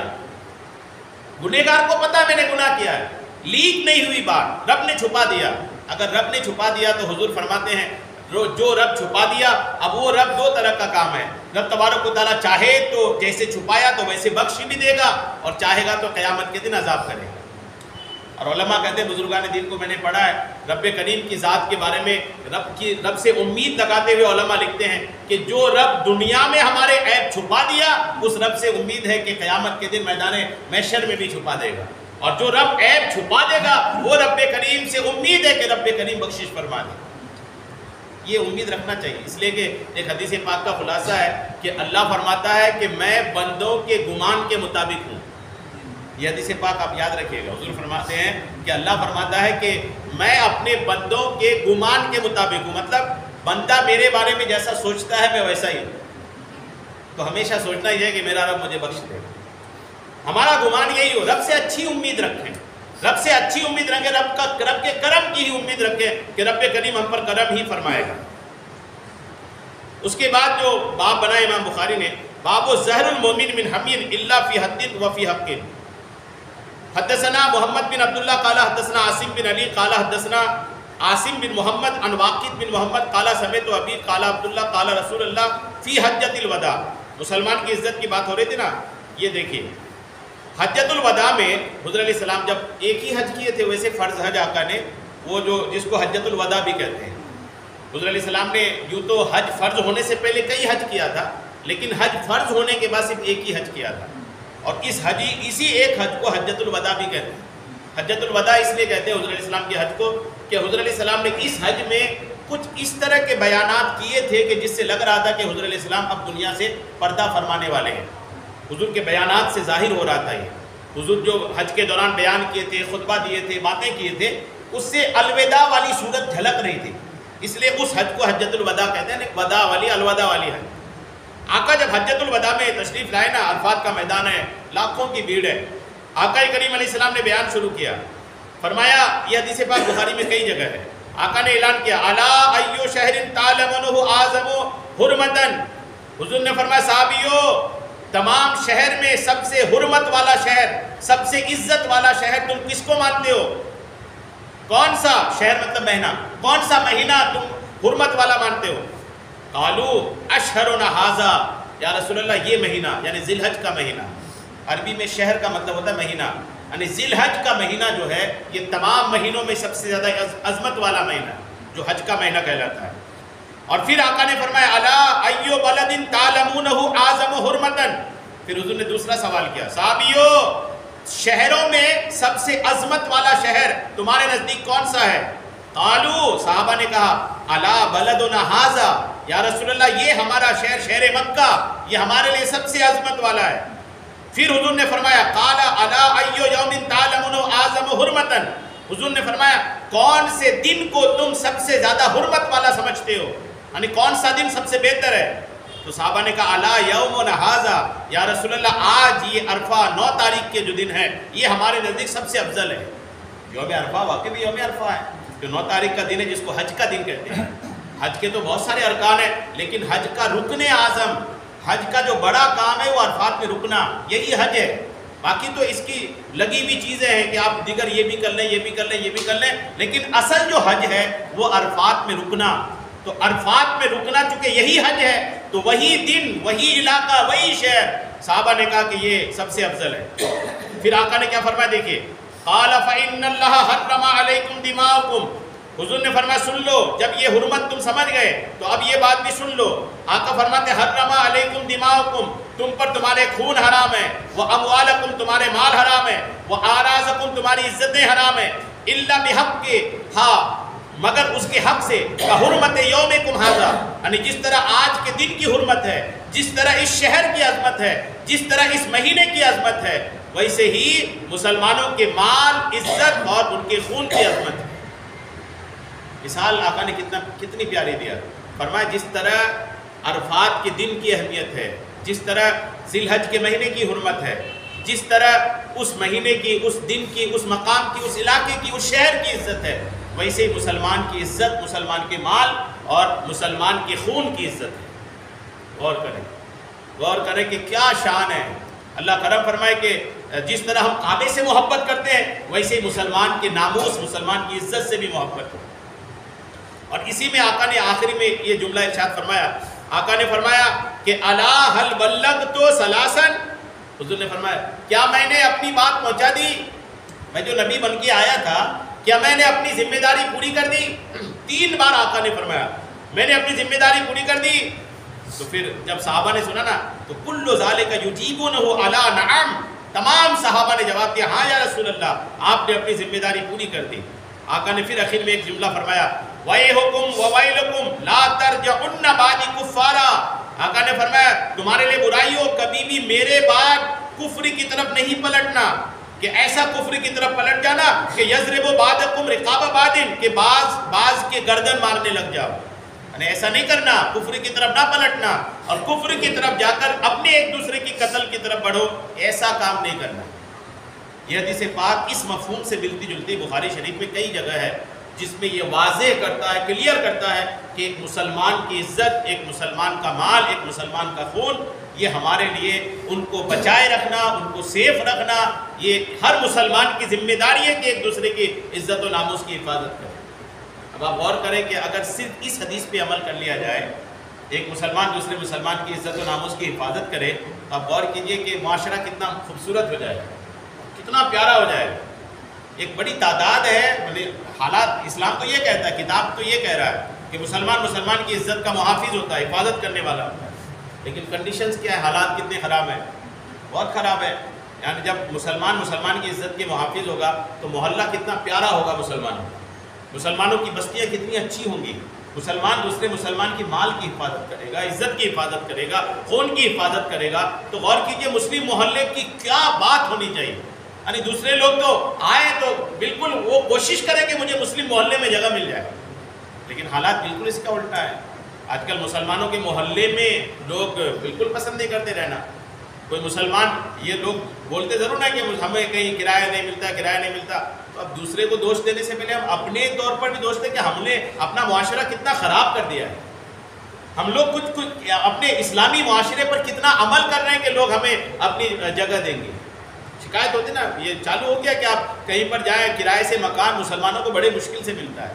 گنہگار کو پتا میں نے گناہ کیا ہے، لیک نہیں ہوئی بات، رب نے چھپا دیا. اگر رب نے چھپا دیا تو حضور فرماتے ہیں جو رب چھپا دیا، اب وہ رب دو طرح کا کام ہے. رب تبارک و تعالیٰ چاہے تو جیسے چھپایا تو ویسے بخش بھی دے گا، اور چاہے گا تو قیامت کے دن عذاب کرے گا. اور علماء کہتے ہیں، بزرگان دین کو میں نے پڑھا ہے، رب کریم کی ذات کے بارے میں رب سے امید لگاتے ہوئے علماء لکھتے ہیں کہ جو رب دنیا میں ہمارے عیب چھپا دیا، اس رب سے امید ہے کہ قیامت کے دن میدان محشر میں بھی چھپا دے گا. اور جو رب عیب چھپا دے گا وہ رب کریم سے امید ہے کہ رب کریم بخشش فرما دے. یہ امید رکھنا چاہیے، اس لیے کہ ایک حدیث پاک کا خلاصہ ہے کہ اللہ فرماتا ہے کہ میں بندوں کے گمان کے مطابق ہوں. یہ حدیث پاک آپ یاد رکھیے گا. حضور فرماتے ہیں کہ اللہ فرماتا ہے کہ میں اپنے بندوں کے گمان کے مطابق ہوں، مطلب بندہ میرے بارے میں جیسا سوچتا ہے میں ویسا ہی ہوں. تو ہمیشہ سوچنا یہ ہے کہ میرا رب مجھے بخش دے گا. ہمارا گمان یہی ہو، رب سے اچھی امید رکھیں، رب سے اچھی امید رکھیں، رب کے کرم کی ہی امید رکھیں کہ رب کریم ہم پر کرم ہی فرمائے گا. اس کے بعد جو باب بنا امام بخاری نے، باب زہر المومن من حمین الا فی حد و فی حق. حدثنا محمد بن عبداللہ قال حدثنا عاصم بن علی قال حدثنا عاصم بن محمد عن واقد بن محمد قال سمعت ابی قال عبداللہ قال رسول اللہ فی حجۃ الوداع. مسلمان کی عزت کی بات ہو رہی تھی نا، یہ دیکھیے حجۃ الوداع میں حضور علیہ السلام جب ایک ہی حج کیے تھے، ویسے فرض حج آقا نے، وہ جو جس کو حجۃ الوداع بھی کہتے ہیں. حضور علیہ السلام نے یوں تو حج فرض ہونے سے پہلے کئی حج کیا تھا، لیکن حج فرض ہونے کے بعد صرف ایک ہی حج کیا تھا، اور اسی ایک حج کو حجۃ الوداع بھی کہتے ہیں. حجۃ الوداع اس لیے کہتے ہیں حضور علیہ السلام کے حج کو کہ حضور علیہ السلام نے اس حج میں کچھ اس طرح کے بیانات کیے تھے کہ جس سے لگ رہا تھا کہ حضور علیہ السلام اب دنیا سے پردہ فرمانے والے ہیں. حضور کے بیانات سے ظاہر ہو رہا تھا. یہ حضور جو حج کے دوران بیان کیے تھے، خطبہ دیے تھے، باتیں کیے تھے، اس سے الوداع والی صورت جھلک رہی تھی. اس لیے اس حج کو حجۃ الوداع کہتے ہیں، وداع والی، الوداع والی حج. آقا جب حجۃ الوداع میں تشریف لائے نا، عرفات کا میدان ہے، لاکھوں کی بھیڑ ہے، آقا کریم علیہ السلام نے بیان شروع کیا. فرمایا، یہ حدیث پاک بخاری میں کئی جگہ ہے، آقا نے اعلان کیا، الا ایو شہر تعلمونه اعظم حرمتا. حضور نے فرمایا صحابیو، تمام شہر میں سب سے حرمت والا شہر، سب سے عزت والا شہر تم کس کو مانتے ہو؟ کون سا شہر مطلب مہینہ، کون سا مہینہ تم حرمت والا مانتے ہو؟ قالوا اشہرنا ھذا. یا رسول اللہ یہ مہینہ یعنی ذی الحج کا مہینہ، عربی میں شہر کا مطلب ہوتا ہے مہینہ، یعنی ذی الحج کا مہینہ جو ہے یہ تمام مہینوں میں سب سے زیادہ عظمت والا مہینہ ہے جو حج کا مہینہ کہلاتا ہے۔ اور پھر آقا نے فرمایا الا ایو بلد تعلمونہ اعظم حرمتا، پھر حضور نے دوسرا سوال کیا، صحابیو شہروں میں سب سے عظمت والا شہر تمہارے نزدیک کون سا ہے؟ قالو، صحابہ نے کہا الا بلدنا ھذا، یا رسول اللہ یہ ہمارا شہر شہر مکہ یہ ہمارے لیے سب سے عظمت والا ہے۔ پھر حضور نے فرمایا قال الا ایو یوم تعلمون اعظم حرمتا، حضور نے فرمایا کون سے دن کو تم سب سے زیادہ حرمت والا سمجھتے ہو، یعنی کون سا دن سب سے بہتر ہے؟ تو صحابہ نے کہا الا یومنا ھذا، یا رسول اللہ آج یہ عرفہ 9 تاریخ کے جو دن ہے یہ ہمارے نزدیک سب سے افضل ہے۔ یوم عرفہ واقعی یوم عرفہ ہے جو 9 تاریخ کا دن ہے، جس کو حج کا دن کہتے ہیں۔ حج کے تو بہت سارے ارکان ہیں لیکن حج کا رکن اعظم، حج کا جو بڑا کام ہے وہ عرفات میں رکنا، یہی حج ہے۔ باقی تو اس کی لگی ہوئی چیزیں ہیں کہ آپ دیگر یہ بھی کر لیں یہ بھی کر لیں یہ بھی کر لیں، لیکن اصل جو حج ہے وہ عرفات میں رکنا۔ تو عرفات میں رکنا چونکہ یہی حج ہے تو وہی دن وہی علاقہ وہی شہر، صحابہ نے کہا کہ یہ سب سے افضل ہے۔ پھر آقا نے کیا فرمایا دیکھیے، قال فإن اللہ حرم علیکم دماءکم، حضور نے فرمایا سن لو، جب یہ حرمت تم سمجھ گئے تو اب یہ بات بھی سن لو۔ آقا فرماتے حرم علیکم دماءکم، تم پر تمہارے خون حرام ہے، واموالکم تمہارے مال حرام ہے، واعراضکم تمہاری عزتیں حرام ہیں، الا بحق ہاں مگر اس کے حق سے، حرمت یومکم ھذا، یعنی جس طرح آج کے دن کی حرمت ہے، جس طرح اس شہر کی عظمت ہے، جس طرح اس مہینے کی عظمت ہے، ویسے ہی مسلمانوں کے مال، عزت اور ان کے خون کی عظمت ہے۔ مثال آقا نے کتنی پیاری دیا، فرمایا جس طرح عرفات کے دن کی اہمیت ہے، جس طرح ذی الحج کے مہینے کی حرمت ہے، جس طرح اس مہینے کی، اس دن کی، اس مقام کی، اس علاقے کی، اس شہر کی عزت ہے، ویسے ہی مسلمان کی عزت، مسلمان کے مال اور مسلمان کے خون کی عزت ہے۔ غور کریں کہ کیا شان ہے۔ اللہ کرم فرمائے کہ جس طرح ہم کعبے سے محبت کرتے ہیں ویسے ہی مسلمان کے ناموس، مسلمان کی عزت سے بھی محبت ہے۔ اور اسی میں آقا نے آخری میں یہ جملہ ارشاد فرمایا، آقا نے فرمایا کہ الا هل بلغت ثلاثا، حضور نے فرمایا کیا میں نے اپنی بات پہنچا دی؟ میں جو نبی بن کے آیا تھا کیا میں نے اپنی ذمہ داری پوری کر دی؟ 3 بار آقا نے فرمایا میں نے اپنی ذمہ داری پوری کر دی۔ تو پھر جب صحابہ نے سنا نا تو کل ذالک یجیبونہ الا نعم، تمام صحابہ نے جواب دیا ہاں یا رسول اللہ آپ نے اپنی ذمہ داری پوری کر دی۔ آقا نے پھر آخر میں ایک جملہ فرمایا وَيْحُكُمْ وَوَيْلُكُمْ لَا تَرْجَعُنَّ بَعْدِ كُفَّارًا، آقا نے فرمایا تمہارے لیے برائی ہو، کبھی بھی میرے بعد کفر کی طرف نہیں پلٹنا، کہ ایسا کفر کی طرف پلٹ جانا کہ یضرب بعضکم رقاب بعض، کہ بعض کے گردن مارنے لگ جاؤ، یعنی ایسا نہیں کرنا، کفر کی طرف نہ پلٹنا اور کفر کی طرف جا کر اپنے ایک دوسرے کی قتل کی طرف بڑھو، ایسا کام نہیں کرنا۔ یہ حدیث پاک اس مفہوم سے ملتی جلتی بخاری شریف میں کئی جگہ ہے جس میں یہ واضح کرتا ہے، کلیئر کرتا ہے کہ ایک مسلمان کی عزت، ایک مسلمان کا مال، ایک مسلمان کا خون، یہ ہمارے لیے ان کو بچائے رکھنا، ان کو سیف رکھنا، یہ ہر مسلمان کی ذمہ داری ہے کہ ایک دوسرے کی عزت و ناموس کی حفاظت کرے۔ اب آپ غور کریں کہ اگر صرف اس حدیث پہ عمل کر لیا جائے، ایک مسلمان دوسرے مسلمان کی عزت و ناموس کی حفاظت کرے، تو آپ غور کیجئے کہ معاشرہ کتنا خوبصورت ہو جائے، کتنا پیارا ہو جائے۔ ایک بڑی تعداد ہے، حالات اسلام تو یہ کہتا ہے، کتاب تو یہ کہہ رہا ہے کہ مسلمان کی عزت کا محافظ ہوتا ہے، حفاظت کرنے والا ہوتا ہے، لیکن کنڈیشنز کیا ہے، حالات کتنے خراب ہیں، بہت خراب ہے۔ یعنی جب مسلمان کی عزت کے محافظ ہوگا تو محلہ کتنا پیارا ہوگا، مسلمانوں کی بستیاں کتنی اچھی ہوں گی، مسلمان دوسرے مسلمان کی مال کی حفاظت کرے گا، عزت کی حفاظت کرے گا، خون کی حفاظت کرے گا۔ تو غور کیجئے مسلم محلے کی کیا بات ہونی چاہیے، یعنی دوسرے لوگ تو آئے تو بالکل وہ کوشش کریں کہ مجھے مسلم محلے میں جگہ مل جائے، لیکن حالات بالکل اس کا الٹا ہے۔ آج کل مسلمانوں کے محلے میں لوگ بالکل پسند نہیں کرتے رہنا۔ کوئی مسلمان، یہ لوگ بولتے ضرور نا کہ ہمیں کہیں کرایہ نہیں ملتا، تو اب دوسرے کو دوش دینے سے پہلے ہم اپنے طور پر بھی دوش دیں کہ ہم نے اپنا معاشرہ کتنا خراب کر دیا ہے، ہم لوگ کچھ اپنے اسلامی معاشرے پر کتنا عمل کر رہے ہیں کہ لوگ ہمیں اپنی جگہ دیں گے۔ شکایت ہوتی نا، یہ چالو ہو گیا کہ آپ کہیں پر جائیں کرائے سے مکان مسلمانوں کو بڑے مشکل سے ملتا ہے۔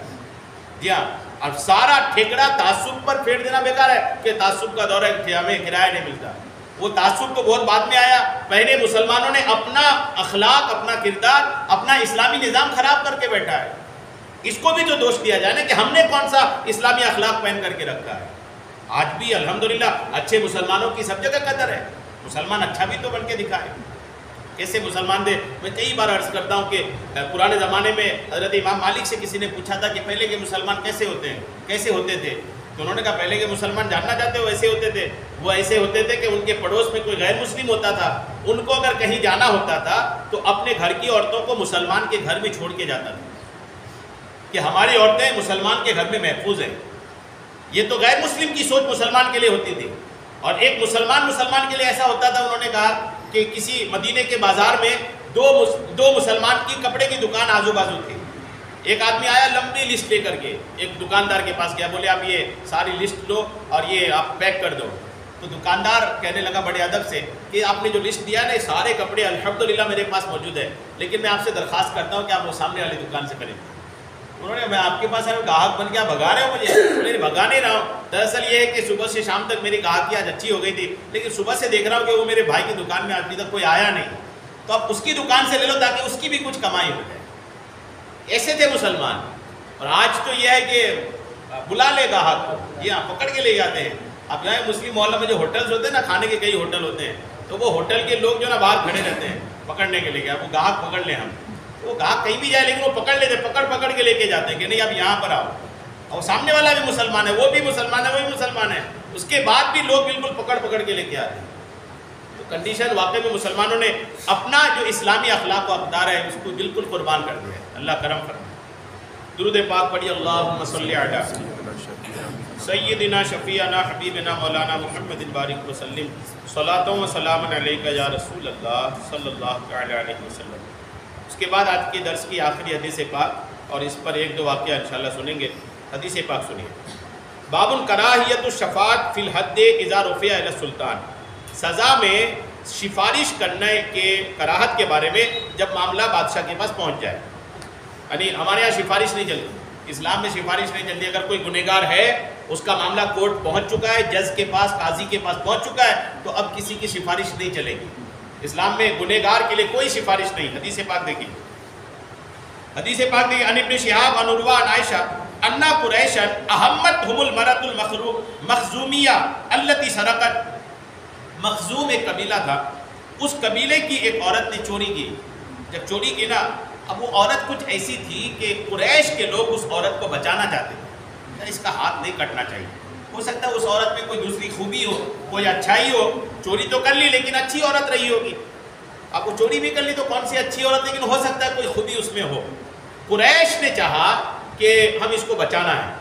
جی ہاں، اور سارا ٹھیکڑا تعصب پر پھیر دینا بیکار ہے کہ تعصب کا دور ہے ہمیں کرایہ نہیں ملتا. وہ تعصب تو بہت بعد میں آیا. پہلے مسلمانوں نے اپنا اخلاق، اپنا کردار، اپنا اسلامی نظام خراب کر کے بیٹھا ہے. اس کو بھی تو دوش دیا جائے نا کہ ہم نے کون سا اسلامی اخلاق پہن کر کے رکھا ہے. آج بھی الحمدللہ اچھے مسلمانوں کی سب جگہ قدر ہے. مسلمان اچھا بھی تو بن کے دکھائے. کیسے مسلمان تھے؟ میں کئی بار عرض کرتا ہوں کہ پرانے زمانے میں حضرت امام مالک سے کسی نے پوچھا تھا کہ پہلے کے مسلمان کیسے ہوتے تھے. تو انہوں نے کہا پہلے کے مسلمان جاننا چاہتے ہو ایسے ہوتے تھے. وہ ایسے ہوتے تھے کہ ان کے پڑوس میں کوئی غیر مسلم ہوتا تھا، ان کو اگر کہیں جانا ہوتا تھا تو اپنے گھر کی عورتوں کو مسلمان کے گھر میں چھوڑ کے جاتا تھا کہ ہماری عورتیں مسلمان کے گھر میں محفوظ ہیں. یہ تو غیر مسلم کی سوچ مسلمان کے لیے ہوتی تھی. اور ایک مسلمان کے لیے ایسا ہوتا تھا. انہوں نے کہا کہ کسی مدینے کے بازار میں دو مسلمان کی کپڑے کی دکان آزو بازو تھی. ایک آدمی آیا لمبی لسٹ لے کر کے، ایک دکاندار کے پاس گیا، بولے آپ یہ ساری لسٹ لو اور یہ آپ پیک کر دو. تو دکاندار کہنے لگا بڑے ادب سے کہ آپ نے جو لسٹ دیا نا، سارے کپڑے الحمدللہ میرے پاس موجود ہے، لیکن میں آپ سے درخواست کرتا ہوں کہ آپ وہ سامنے والی دکان سے کریں. انہوں نے میں آپ کے پاس آیا گاہک بن کے آپ بھگا رہے ہو مجھے؟ میں بھگا نہیں رہا ہوں. دراصل یہ ہے کہ صبح سے شام تک میری گاہکی آج اچھی ہو گئی تھی، لیکن صبح سے دیکھ رہا ہوں کہ وہ میرے بھائی کی دکان میں ابھی تک کوئی آیا نہیں، تو آپ اس کی دکان سے لے لو تاکہ اس کی بھی کچھ کمائی ہو جائے. ایسے تھے مسلمان. اور آج تو یہ ہے کہ بلا لے گاہک کو، جی ہاں پکڑ کے لے جاتے ہیں. اب یہاں مسلم محلہ میں جو ہوٹلز ہوتے ہیں نا، کھانے کے کئی ہوٹل ہوتے ہیں، تو وہ ہوٹل کے لوگ جو نا باہر کھڑے رہتے ہیں پکڑنے کے لیے. اب وہ گاہک پکڑ لیں ہم، وہ گاہک کہیں بھی جائے لیکن وہ پکڑ لیتے، پکڑ کے لے کے جاتے ہیں کہ نہیں اب یہاں پر آؤ. اور سامنے والا بھی مسلمان ہے، وہ بھی مسلمان ہے، وہ بھی مسلمان ہے، اس کے بعد بھی لوگ بالکل پکڑ کے لے کے آتے ہیں. تو کنڈیشن واقعی میں مسلمانوں نے اپنا جو اسلامی اخلاق و اقدار ہے اس کو بالکل قربان کر دیا ہے. اللہ کرم فرمائے. درود پاک پڑھی. اللہم صلی علی سیدنا شفیعنا حبیبنا مولانا محمد بارک وسلم. صلاۃ و سلام علیک یا رسول اللہ صلی اللہ تعالی علیہ وسلم. اس کے بعد آج کے درس کی آخری حدیث پاک، اور اس پر ایک دو واقعہ انشاءاللہ سنیں گے. حدیث پاک سنیے. باب کراہیت الشفاعۃ فی الحد اذا رفع الی السلطان. سزا میں سفارش کرنے کے کراہت کے بارے میں جب معاملہ بادشاہ کے پاس پہنچ جائے. یعنی ہمارے یہاں سفارش نہیں چلتی، اسلام میں سفارش نہیں چلتی. اگر کوئی گنہگار ہے، اس کا معاملہ کورٹ پہنچ چکا ہے، جج کے پاس، قاضی کے پاس پہنچ چکا ہے، تو اب کسی کی سفارش نہیں چلے گی. اسلام میں گنہگار کے لیے کوئی سفارش نہیں. حدیث پاک دیکھیے. حدیث پاک دیکھیے. ان ابن شہاب عن عروہ عن عائشہ ان قریشا اہمتہم المرأۃ المخزومیہ التی سرقت. مخزوم ایک قبیلہ تھا، اس قبیلے کی ایک عورت نے چوری کی. جب چوری کی نا، اب وہ عورت کچھ ایسی تھی کہ قریش کے لوگ اس عورت کو بچانا چاہتے تھے. اس کا ہاتھ نہیں کٹنا چاہیے. ہو سکتا ہے اس عورت میں کوئی دوسری خوبی ہو، کوئی اچھائی ہو. چوری تو کر لی لیکن اچھی عورت رہی ہوگی. اب وہ چوری بھی کر لی تو کون سی اچھی عورت، لیکن ہو سکتا ہے کوئی خوبی اس میں ہو. قریش نے چاہا کہ ہم اس کو بچانا ہے.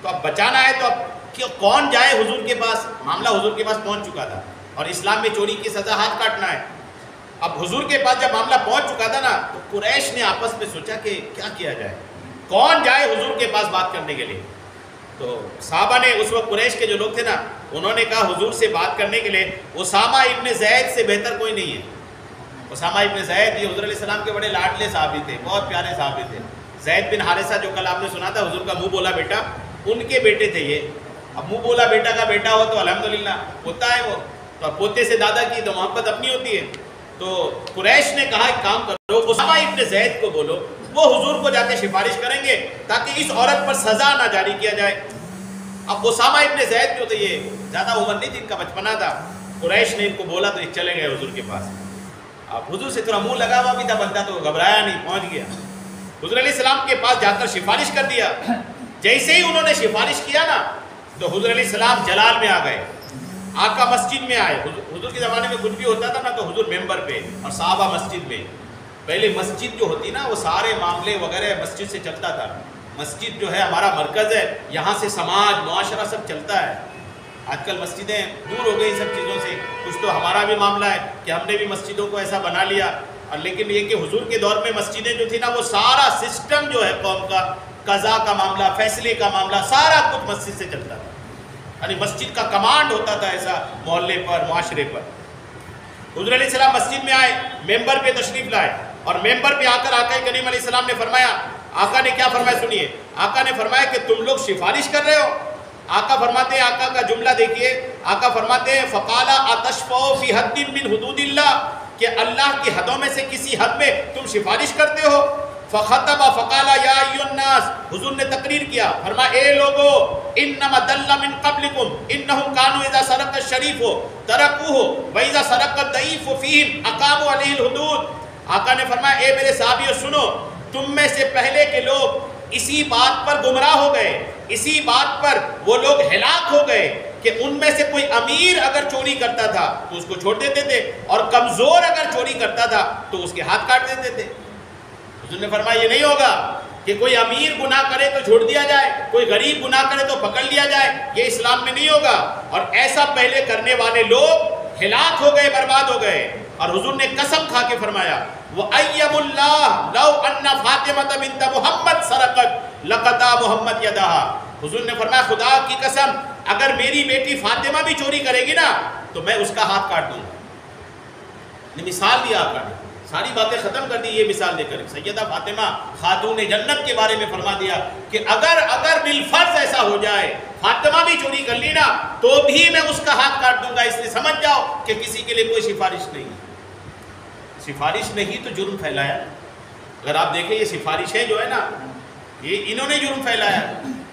تو اب بچانا ہے تو اب کون جائے حضور کے پاس؟ معاملہ حضور کے پاس پہنچ چکا تھا، اور اسلام میں چوری کی سزا ہاتھ کاٹنا ہے. اب حضور کے پاس جب معاملہ پہنچ چکا تھا نا، تو قریش نے آپس میں سوچا کہ کیا کیا جائے، کون جائے حضور کے پاس بات کرنے کے لیے. تو صحابہ نے، اس وقت قریش کے جو لوگ تھے نا، انہوں نے کہا حضور سے بات کرنے کے لیے اسامہ ابن زید سے بہتر کوئی نہیں ہے. اسامہ ابن زید یہ حضور علیہ السلام کے بڑے لاڈلے صحابی تھے، بہت پیارے صحابی تھے. زید بن حارثہ جو کل آپ نے سنا تھا حضور کا منہ بولا بیٹا، ان کے بیٹے تھے یہ. اب منہ بولا بیٹا کا بیٹا ہو تو الحمدللہ ہوتا ہے وہ، تو پوتے سے دادا کی تو محبت اپنی ہوتی ہے. تو قریش نے کہا ایک کام کرو، اسامہ ابن زید کو بولو، وہ حضور کو جا کے سفارش کریں گے تاکہ اس عورت پر سزا نہ جاری کیا جائے. اب اسامہ ابن زید جو تھے، یہ زیادہ عمر نہیں تھی، ان کا بچپنا تھا. قریش نے ان کو بولا تو یہ چلے گئے حضور کے پاس. اب حضور سے تھوڑا منہ لگا ہوا بھی تھا بندہ، تو گھبرایا نہیں، پہنچ گیا. حضور علیہ السلام کے پاس جا کر سفارش کر دیا. جیسے ہی انہوں نے سفارش کیا نا، تو حضور علیہ السلام جلال میں آ گئے. آقا مسجد میں آئے. حضور کے زمانے میں کچھ بھی ہوتا تھا نا تو حضور ممبر پہ اور صحابہ مسجد میں. پہلے مسجد جو ہوتی نا، وہ سارے معاملے وغیرہ مسجد سے چلتا تھا. مسجد جو ہے ہمارا مرکز ہے، یہاں سے سماج، معاشرہ سب چلتا ہے. آج کل مسجدیں دور ہو گئی سب چیزوں سے. کچھ تو ہمارا بھی معاملہ ہے کہ ہم نے بھی مسجدوں کو ایسا بنا لیا. اور لیکن یہ کہ حضور کے دور میں مسجدیں جو تھی نا، وہ سارا سسٹم جو ہے قوم کا، قضا کا معاملہ، فیصلے کا معاملہ، سارا کچھ مسجد سے چلتا تھا. یعنی مسجد کا کمانڈ ہوتا تھا ایسا محلے پر، معاشرے پر. حضور علیہ السلام مسجد میں آئے، ممبر پہ تشریف لائے، اور ممبر پہ آ کر آقا کریم علیہ السلام نے فرمایا آقا نے کیا فرمایا سنیے، آقا نے فرمایا کہ تم لوگ سفارش کر رہے ہو. آقا فرماتے ہیں، آقا کا جملہ دیکھیے، آقا فرماتے ہیں فَقَالَ أَتَشْفَعُ فِي حَدٍّ مِّن حُدُودِ اللَّهِ، کہ اللہ کی حدوں میں سے کسی حد میں تم سفارش کرتے ہو. فخطب فقال یا ایھا الناس، حضور نے تقریر کیا، فرمایا اے لوگو انما دل من قبلکم انہم کانوا اذا سرق الشریف ترکوہ واذا سرق الضعیف فیہم اقاموا علیہ الحدود. آقا نے فرمایا اے میرے صحابیوں سنو، تم میں سے پہلے کے لوگ اسی بات پر گمراہ ہو گئے، اسی بات پر وہ لوگ ہلاک ہو گئے کہ ان میں سے کوئی امیر اگر چوری کرتا تھا تو اس کو چھوڑ دیتے تھے، اور کمزور اگر چوری کرتا تھا تو اس کے ہاتھ کاٹ دیتے تھے. حضور نے فرمایا یہ نہیں ہوگا کہ کوئی امیر گناہ کرے تو چھوڑ دیا جائے، کوئی غریب گناہ کرے تو پکڑ لیا جائے، یہ اسلام میں نہیں ہوگا. اور ایسا پہلے کرنے والے لوگ ہلاک ہو گئے، برباد ہو گئے. اور حضور نے قسم کھا کے فرمایا وَأَيَّمُ اللَّهِ لَوْ أَنَّ فَاطِمَةَ بِنْتَ مُحَمَّدْ سَرَقَتْ لَقَطَعَ مُحَمَّدْ يَدَهَا. حضور نے فرمایا خدا کی قسم اگر میری بیٹی فاطمہ بھی چوری کرے گی نا تو میں اس کا ہاتھ کاٹ دوں گا. مثال دیا آقا نے، ساری باتیں ختم کر دی یہ مثال دے کر. سیدہ فاطمہ خاتون جنت کے بارے میں فرما دیا کہ اگر بالفرض ایسا ہو جائے فاطمہ بھی چوری کر لی نا تو بھی میں اس کا ہاتھ کاٹ دوں گا. اس لیے سمجھ جاؤ کہ کسی کے لیے کوئی سفارش نہیں. سفارش نہیں تو جرم پھیلایا. اگر آپ دیکھیں یہ سفارشیں جو ہے نا یہ انہوں نے جرم پھیلایا.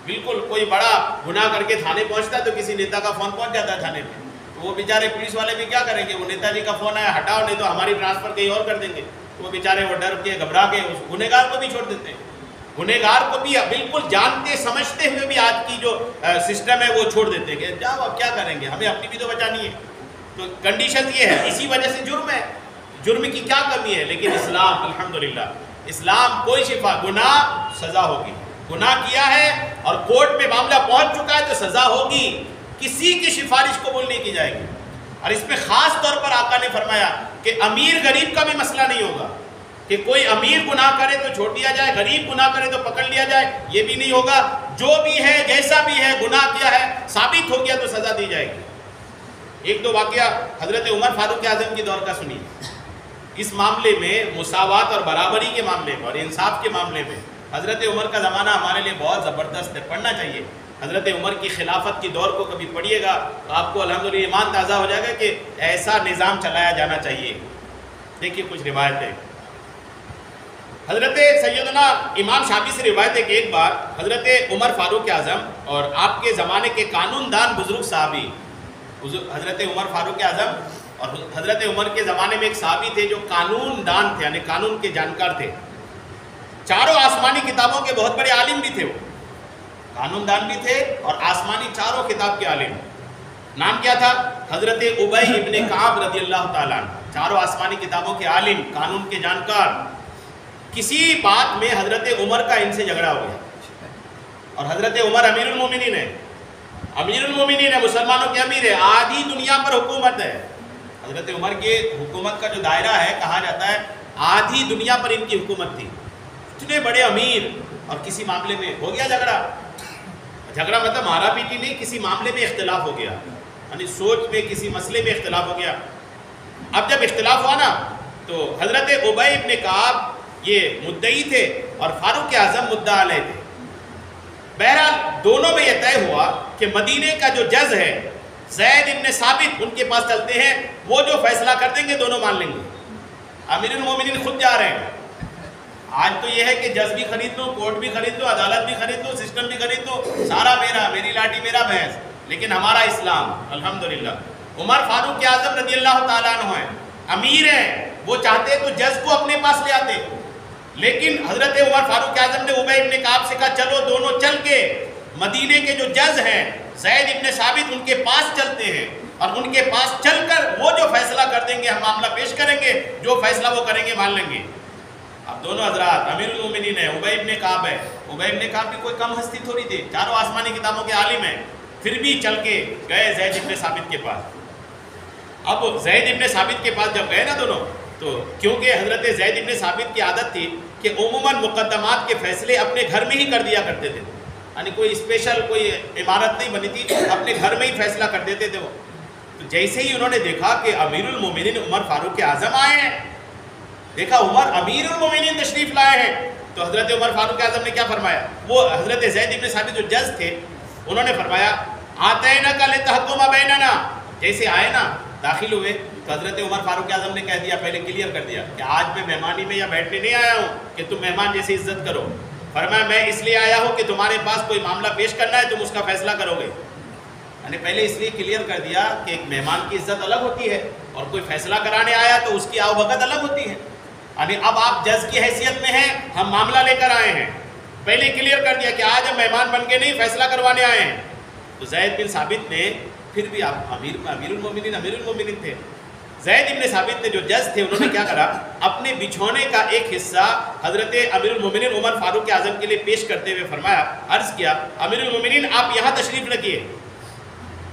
بالکل کوئی بڑا گناہ کر کے تھانے پہنچتا ہے تو کسی نیتا کا فون پہنچ جاتا ہے تھانے میں، تو وہ بیچارے پولیس والے بھی کیا کریں گے، وہ نیتا جی کا فون آیا ہٹاؤ نہیں تو ہماری ٹرانسفر کہیں اور کر دیں گے. تو وہ بیچارے وہ ڈر کے گھبرا کے اس گنہگار کو بھی چھوڑ دیتے ہیں. گنہگار کو بھی بالکل جانتے سمجھتے ہوئے بھی آج کی جو سسٹم ہے وہ چھوڑ دیتے ہیں کہ جاؤ اب کیا کریں گے، ہمیں اپنی بھی تو بچانی ہے. تو کنڈیشن یہ ہے، اسی وجہ سے جرم ہے. جرم کی کیا کمی ہے؟ لیکن اسلام الحمدللہ اسلام کوئی شفا، گناہ سزا ہوگی. گناہ کیا ہے اور کورٹ میں معاملہ پہنچ چکا ہے تو سزا ہوگی. کسی کی سفارش قبول نہیں کی جائے گی. اور اس میں خاص طور پر آقا نے فرمایا کہ امیر غریب کا بھی مسئلہ نہیں ہوگا کہ کوئی امیر گناہ کرے تو چھوڑ دیا جائے، غریب گناہ کرے تو پکڑ لیا جائے، یہ بھی نہیں ہوگا. جو بھی ہے جیسا بھی ہے گناہ کیا ہے ثابت ہو گیا تو سزا دی جائے گی. ایک دو واقعہ حضرت عمر فاروق اعظم کی دور کا سنیے. اس معاملے میں مساوات اور برابری کے معاملے میں اور انصاف کے معاملے میں حضرت عمر کا زمانہ ہمارے لیے بہت زبردست ہے، پڑھنا چاہیے. حضرت عمر کی خلافت کی دور کو کبھی پڑھیے گا تو آپ کو الحمدللہ ایمان تازہ ہو جائے گا کہ ایسا نظام چلایا جانا چاہیے. دیکھیے کچھ روایتیں حضرت سیدنا امام شافعی سے روایت ہے کہ ایک بار حضرت عمر فاروق اعظم اور آپ کے زمانے کے قانون دان بزرگ صحابی حضرت عمر فاروق اعظم اور حضرت عمر کے زمانے میں ایک صحابی تھے جو قانون دان تھے، یعنی قانون کے جانکار تھے. چاروں آسمانی کتابوں کے بہت بڑے عالم بھی تھے. وہ قانون دان بھی تھے اور آسمانی چاروں کتاب کے عالم. نام کیا تھا؟ حضرت ابی ابن کعب رضی اللہ تعالیٰ عنہ. چاروں آسمانی کتابوں کے عالم، قانون کے جانکار. کسی بات میں حضرت عمر کا ان سے جھگڑا ہو گیا اور حضرت عمر امیر المومنین ہے. امیر المومنین ہے، مسلمانوں کے امیر ہے، آدھی دنیا پر حکومت ہے. حضرت عمر کے حکومت کا جو دائرہ ہے کہا جاتا ہے آدھی دنیا پر ان کی حکومت تھی. اتنے بڑے امیر اور کسی معاملے میں ہو گیا جھگڑا. جھگڑا مطلب مارا پیٹی نہیں، کسی معاملے میں اختلاف ہو گیا، یعنی سوچ میں کسی مسئلے میں اختلاف ہو گیا. اب جب اختلاف ہوا نا تو حضرت ابی ابن کعب یہ مدعی تھے اور فاروق اعظم مدعا علیہ تھے. بہرحال دونوں میں یہ طے ہوا کہ مدینے کا جو جج ہے زید ابن ثابت ان کے پاس چلتے ہیں، وہ جو فیصلہ کر دیں گے دونوں مان لیں گے. امیر المومنین خود جا رہے ہیں. آج تو یہ ہے کہ جج بھی خرید لو، کورٹ بھی خرید لو، عدالت بھی خرید لو، سسٹم بھی خرید لو، سارا میرا، میری لاٹھی میرا بھینس. لیکن ہمارا اسلام الحمدللہ. عمر فاروق اعظم رضی اللہ تعالیٰ عنہ ہیں، امیر ہیں، وہ چاہتے تو جج کو اپنے پاس لے آتے. لیکن حضرت عمر فاروق اعظم نے ابی ابن کعب سے کہا چلو دونوں چل کے مدینے کے جو جج ہیں زید ابن ثابت ان کے پاس چلتے ہیں اور ان کے پاس چل کر وہ جو فیصلہ کر دیں گے ہم معاملہ پیش کریں گے، جو فیصلہ وہ کریں گے مان لیں گے. اب دونوں حضرات امیر المومنین ہیں، ابی ابن کعب ہے. ابی ابن کعب بھی کوئی کم ہستی تھوڑی تھے، چاروں آسمانی کتابوں کے عالم ہیں. پھر بھی چل کے گئے زید ابن ثابت کے پاس. اب زید ابن ثابت کے پاس جب گئے نا دونوں تو کیونکہ حضرت زید ابن ثابت کی عادت تھی کہ عموماً مقدمات کے فیصلے اپنے گھر میں ہی کر دیا کرتے تھے، یعنی کوئی اسپیشل کوئی عمارت نہیں بنی تھی، اپنے گھر میں ہی فیصلہ کر دیتے تھے وہ. تو جیسے ہی انہوں نے دیکھا کہ امیر المومنین عمر فاروق اعظم آئے ہیں، دیکھا عمر امیر المومنین تشریف لائے ہیں، تو حضرت عمر فاروق اعظم نے کیا فرمایا؟ وہ حضرت زید بن ثابت جو جج تھے انہوں نے فرمایا آتینک لتحکم بیننا، جیسے آئے نا داخل ہوئے تو حضرت عمر فاروق اعظم نے کہہ دیا، پہلے کلیئر کر دیا کہ آج میں مہمانی میں یا بیٹھنے نہیں آیا ہوں کہ تم مہمان جیسی عزت کرو، فرمایا میں اس لیے آیا ہوں کہ تمہارے پاس کوئی معاملہ پیش کرنا ہے تم اس کا فیصلہ کرو گے. یعنی پہلے اس لیے کلیئر کر دیا کہ ایک مہمان کی عزت الگ ہوتی ہے اور کوئی فیصلہ کرانے آیا تو اس کی آؤ بھگت الگ ہوتی ہے. یعنی اب آپ جج کی حیثیت میں ہیں، ہم معاملہ لے کر آئے ہیں، پہلے کلیئر کر دیا کہ آج ہم مہمان بن کے نہیں فیصلہ کروانے آئے ہیں. تو زید بن ثابت نے پھر بھی آپ امیر المومنین تھے، زید بن ثابت نے جو جج تھے انہوں نے کیا کرا، اپنے بچھونے کا ایک حصہ حضرت امیر المومنین عمر فاروق اعظم کے لیے پیش کرتے ہوئے فرمایا، عرض کیا امیر المومنین آپ یہاں تشریف رکھیے.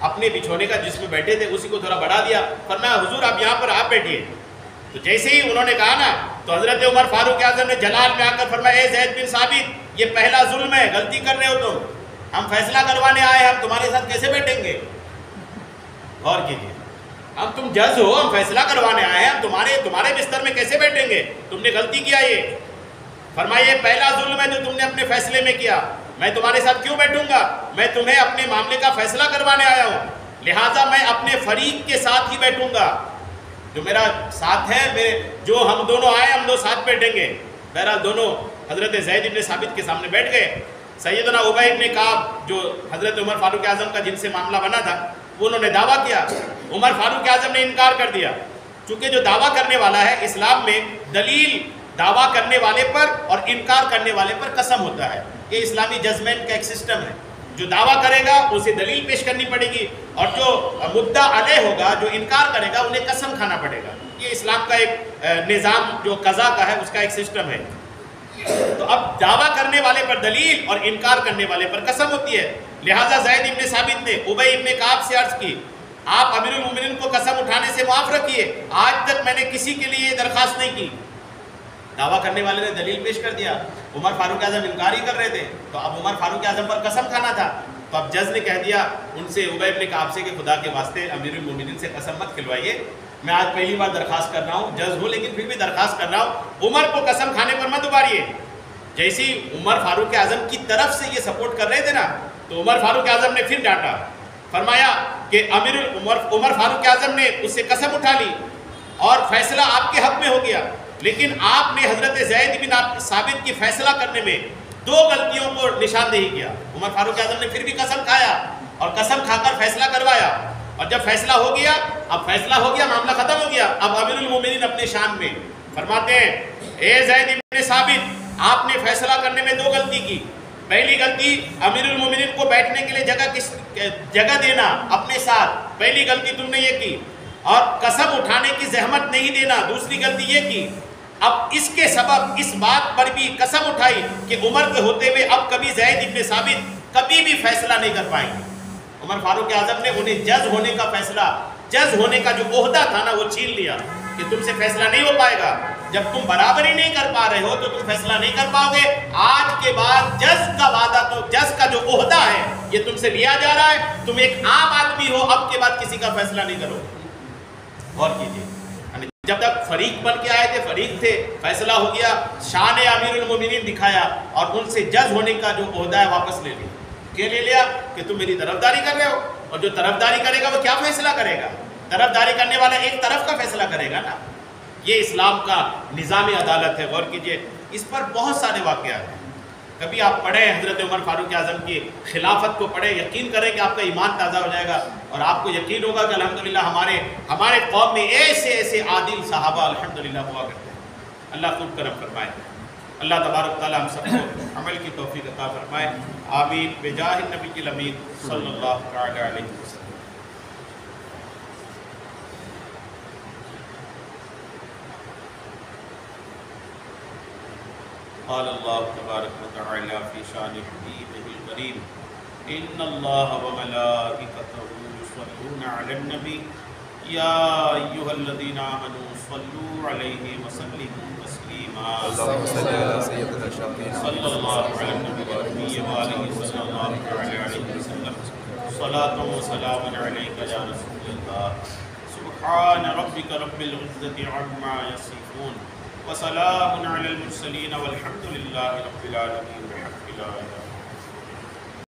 اپنے بچھونے کا جس میں بیٹھے تھے اسی کو تھوڑا بڑھا دیا، فرمایا حضور آپ یہاں پر آپ بیٹھیے. تو جیسے ہی انہوں نے کہا نا تو حضرت عمر فاروق اعظم نے جلال میں آ کر فرمایا اے زید بن ثابت یہ پہلا ظلم ہے، غلطی کر رہے ہو تم، ہم فیصلہ کروانے آئے ہیں، ہم تمہارے ساتھ کیسے بیٹھیں گے؟ غور کیجیے، ہم تم جج ہو، ہم فیصلہ کروانے آئے ہیں، ہم تمہارے بستر میں کیسے بیٹھیں گے؟ تم نے غلطی کیا. یہ فرمایا یہ پہلا ظلم ہے جو تم نے اپنے فیصلے میں کیا، میں تمہارے ساتھ کیوں بیٹھوں گا؟ میں تمہیں اپنے معاملے کا فیصلہ کروانے آیا ہوں، لہٰذا میں اپنے فریق کے ساتھ ہی بیٹھوں گا، جو میرا ساتھ ہے، جو ہم دونوں آئے ہم دو ساتھ بیٹھیں گے. بہرحال دونوں حضرت زید بن ثابت کے سامنے بیٹھ گئے. سیدنا ابی بن کعب جو حضرت عمر فاروق اعظم کا جن سے معاملہ بنا تھا وہ انہوں نے دعویٰ کیا، عمر فاروق اعظم نے انکار کر دیا. چونکہ جو دعویٰ کرنے والا ہے اسلام میں دلیل دعویٰ کرنے والے پر اور انکار کرنے والے پر قسم ہوتا ہے، یہ اسلامی ججمنٹ کا ایک سسٹم ہے. جو دعویٰ کرے گا اسے دلیل پیش کرنی پڑے گی اور جو مدعا علیہ ہوگا جو انکار کرے گا انہیں قسم کھانا پڑے گا. یہ اسلام کا ایک نظام جو قضا کا ہے اس کا ایک سسٹم ہے. تو اب دعویٰ کرنے والے پر دلیل اور انکار کرنے والے پر قسم ہوتی ہے. لہٰذا زید بن ثابت نے ابی بن کعب سے عرض کی آپ امیر المومنین کو قسم اٹھانے سے معاف رکھیے، آج تک میں نے کسی کے لیے یہ درخواست نہیں کی. دعویٰ کرنے والے نے دلیل پیش کر دیا، عمر فاروق اعظم انکار ہی کر رہے تھے، تو اب عمر فاروق اعظم پر قسم کھانا تھا. تو اب جج نے کہہ دیا ان سے ابی بن کعب سے کہ خدا کے واسطے امیر المومنین سے قسم مت کھلوائیے، میں آج پہلی بار درخواست کر رہا ہوں، جج ہوں لیکن پھر بھی درخواست کر رہا ہوں، عمر کو قسم کھانے پر مت ابھاریے. جیسے عمر فاروق اعظم کی طرف سے یہ سپورٹ کر رہے تھے نا تو عمر فاروق اعظم نے پھر ڈانٹا، فرمایا کہ عمر فاروق اعظم نے اس سے قسم اٹھا لی اور فیصلہ آپ کے حق میں ہو گیا، لیکن آپ نے حضرت زید بن ثابت کی فیصلہ کرنے میں دو غلطیوں کو نشاندہی کیا. عمر فاروق اعظم نے پھر بھی قسم کھایا اور قسم کھا کر فیصلہ کروایا، اور جب فیصلہ ہو گیا، اب فیصلہ ہو گیا، معاملہ ختم ہو گیا. اب امیر المومنین اپنے شان میں فرماتے ہیں اے زید بن ثابت آپ نے فیصلہ کرنے میں دو غلطی کی. پہلی غلطی امیر المومنین کو بیٹھنے کے لیے جگہ دینا اپنے ساتھ، پہلی غلطی تم نے یہ کی، اور قسم اٹھانے کی زحمت نہیں دینا دوسری غلطی یہ کی. اب اس کے سبب اس بات پر بھی قسم اٹھائی کہ عمر کے ہوتے ہوئے اب کبھی زید بن ثابت کبھی بھی فیصلہ نہیں کر پائیں گے. عمر فاروق اعظم نے انہیں جج ہونے کا فیصلہ، جج ہونے کا جو عہدہ تھا نا وہ چھین لیا کہ تم سے فیصلہ نہیں ہو پائے گا. جب تم برابری نہیں کر پا رہے ہو تو تم فیصلہ نہیں کر پاؤ گے. آج کے بعد جج کا وعدہ، تو جج کا جو عہدہ ہے یہ تم سے لیا جا رہا ہے، تم ایک عام آدمی ہو، اب کے بعد کسی کا فیصلہ نہیں کرو. غور کیجیے، جب تک فریق بن کے آئے تھے، فریق تھے، فیصلہ ہو گیا، شان امیر المومنین دکھایا اور ان سے جج ہونے کا جو عہدہ ہے واپس لے لیا. کیا لے لیا؟ کہ تم میری طرفداری کر رہے ہو، اور جو طرفداری کرے گا وہ کیا فیصلہ کرے گا؟ طرفداری کرنے والا ایک طرف کا فیصلہ کرے گا نا. یہ اسلام کا نظام عدالت ہے. غور کیجئے، اس پر بہت سارے واقعات ہیں. کبھی آپ پڑھیں حضرت عمر فاروق اعظم کی خلافت کو پڑھیں، یقین کریں کہ آپ کا ایمان تازہ ہو جائے گا اور آپ کو یقین ہوگا کہ الحمدللہ ہمارے قوم میں ایسے عادل صحابہ الحمدللہ ہوا کرتے ہیں. اللہ خوب کرم فرمائے. اللہ تبارک تعالی ہم سب کو عمل کی توفیق عطا فرمائے. آمین بجاہ النبی الامین صلی اللہ تعالی علیہ وسلم. قال اللہ تبارک و تعالی فی شان حبیبہ الکریم ان اللہ وملائکتہ یصلون علی النبی یا ایھا الذین آمنوا صلوا علیہ وسلموا تسلیما. اللهم صل على سيدنا شفيع صلی اللہ علی النبی وآلہ صلی اللہ علیہ وسلم. صلاۃ و سلام علیک یا رسول اللہ. سبحان ربک رب العزة عما یصفون وسلام علی المرسلین والحمد للہ رب العالمین بحق لا الہ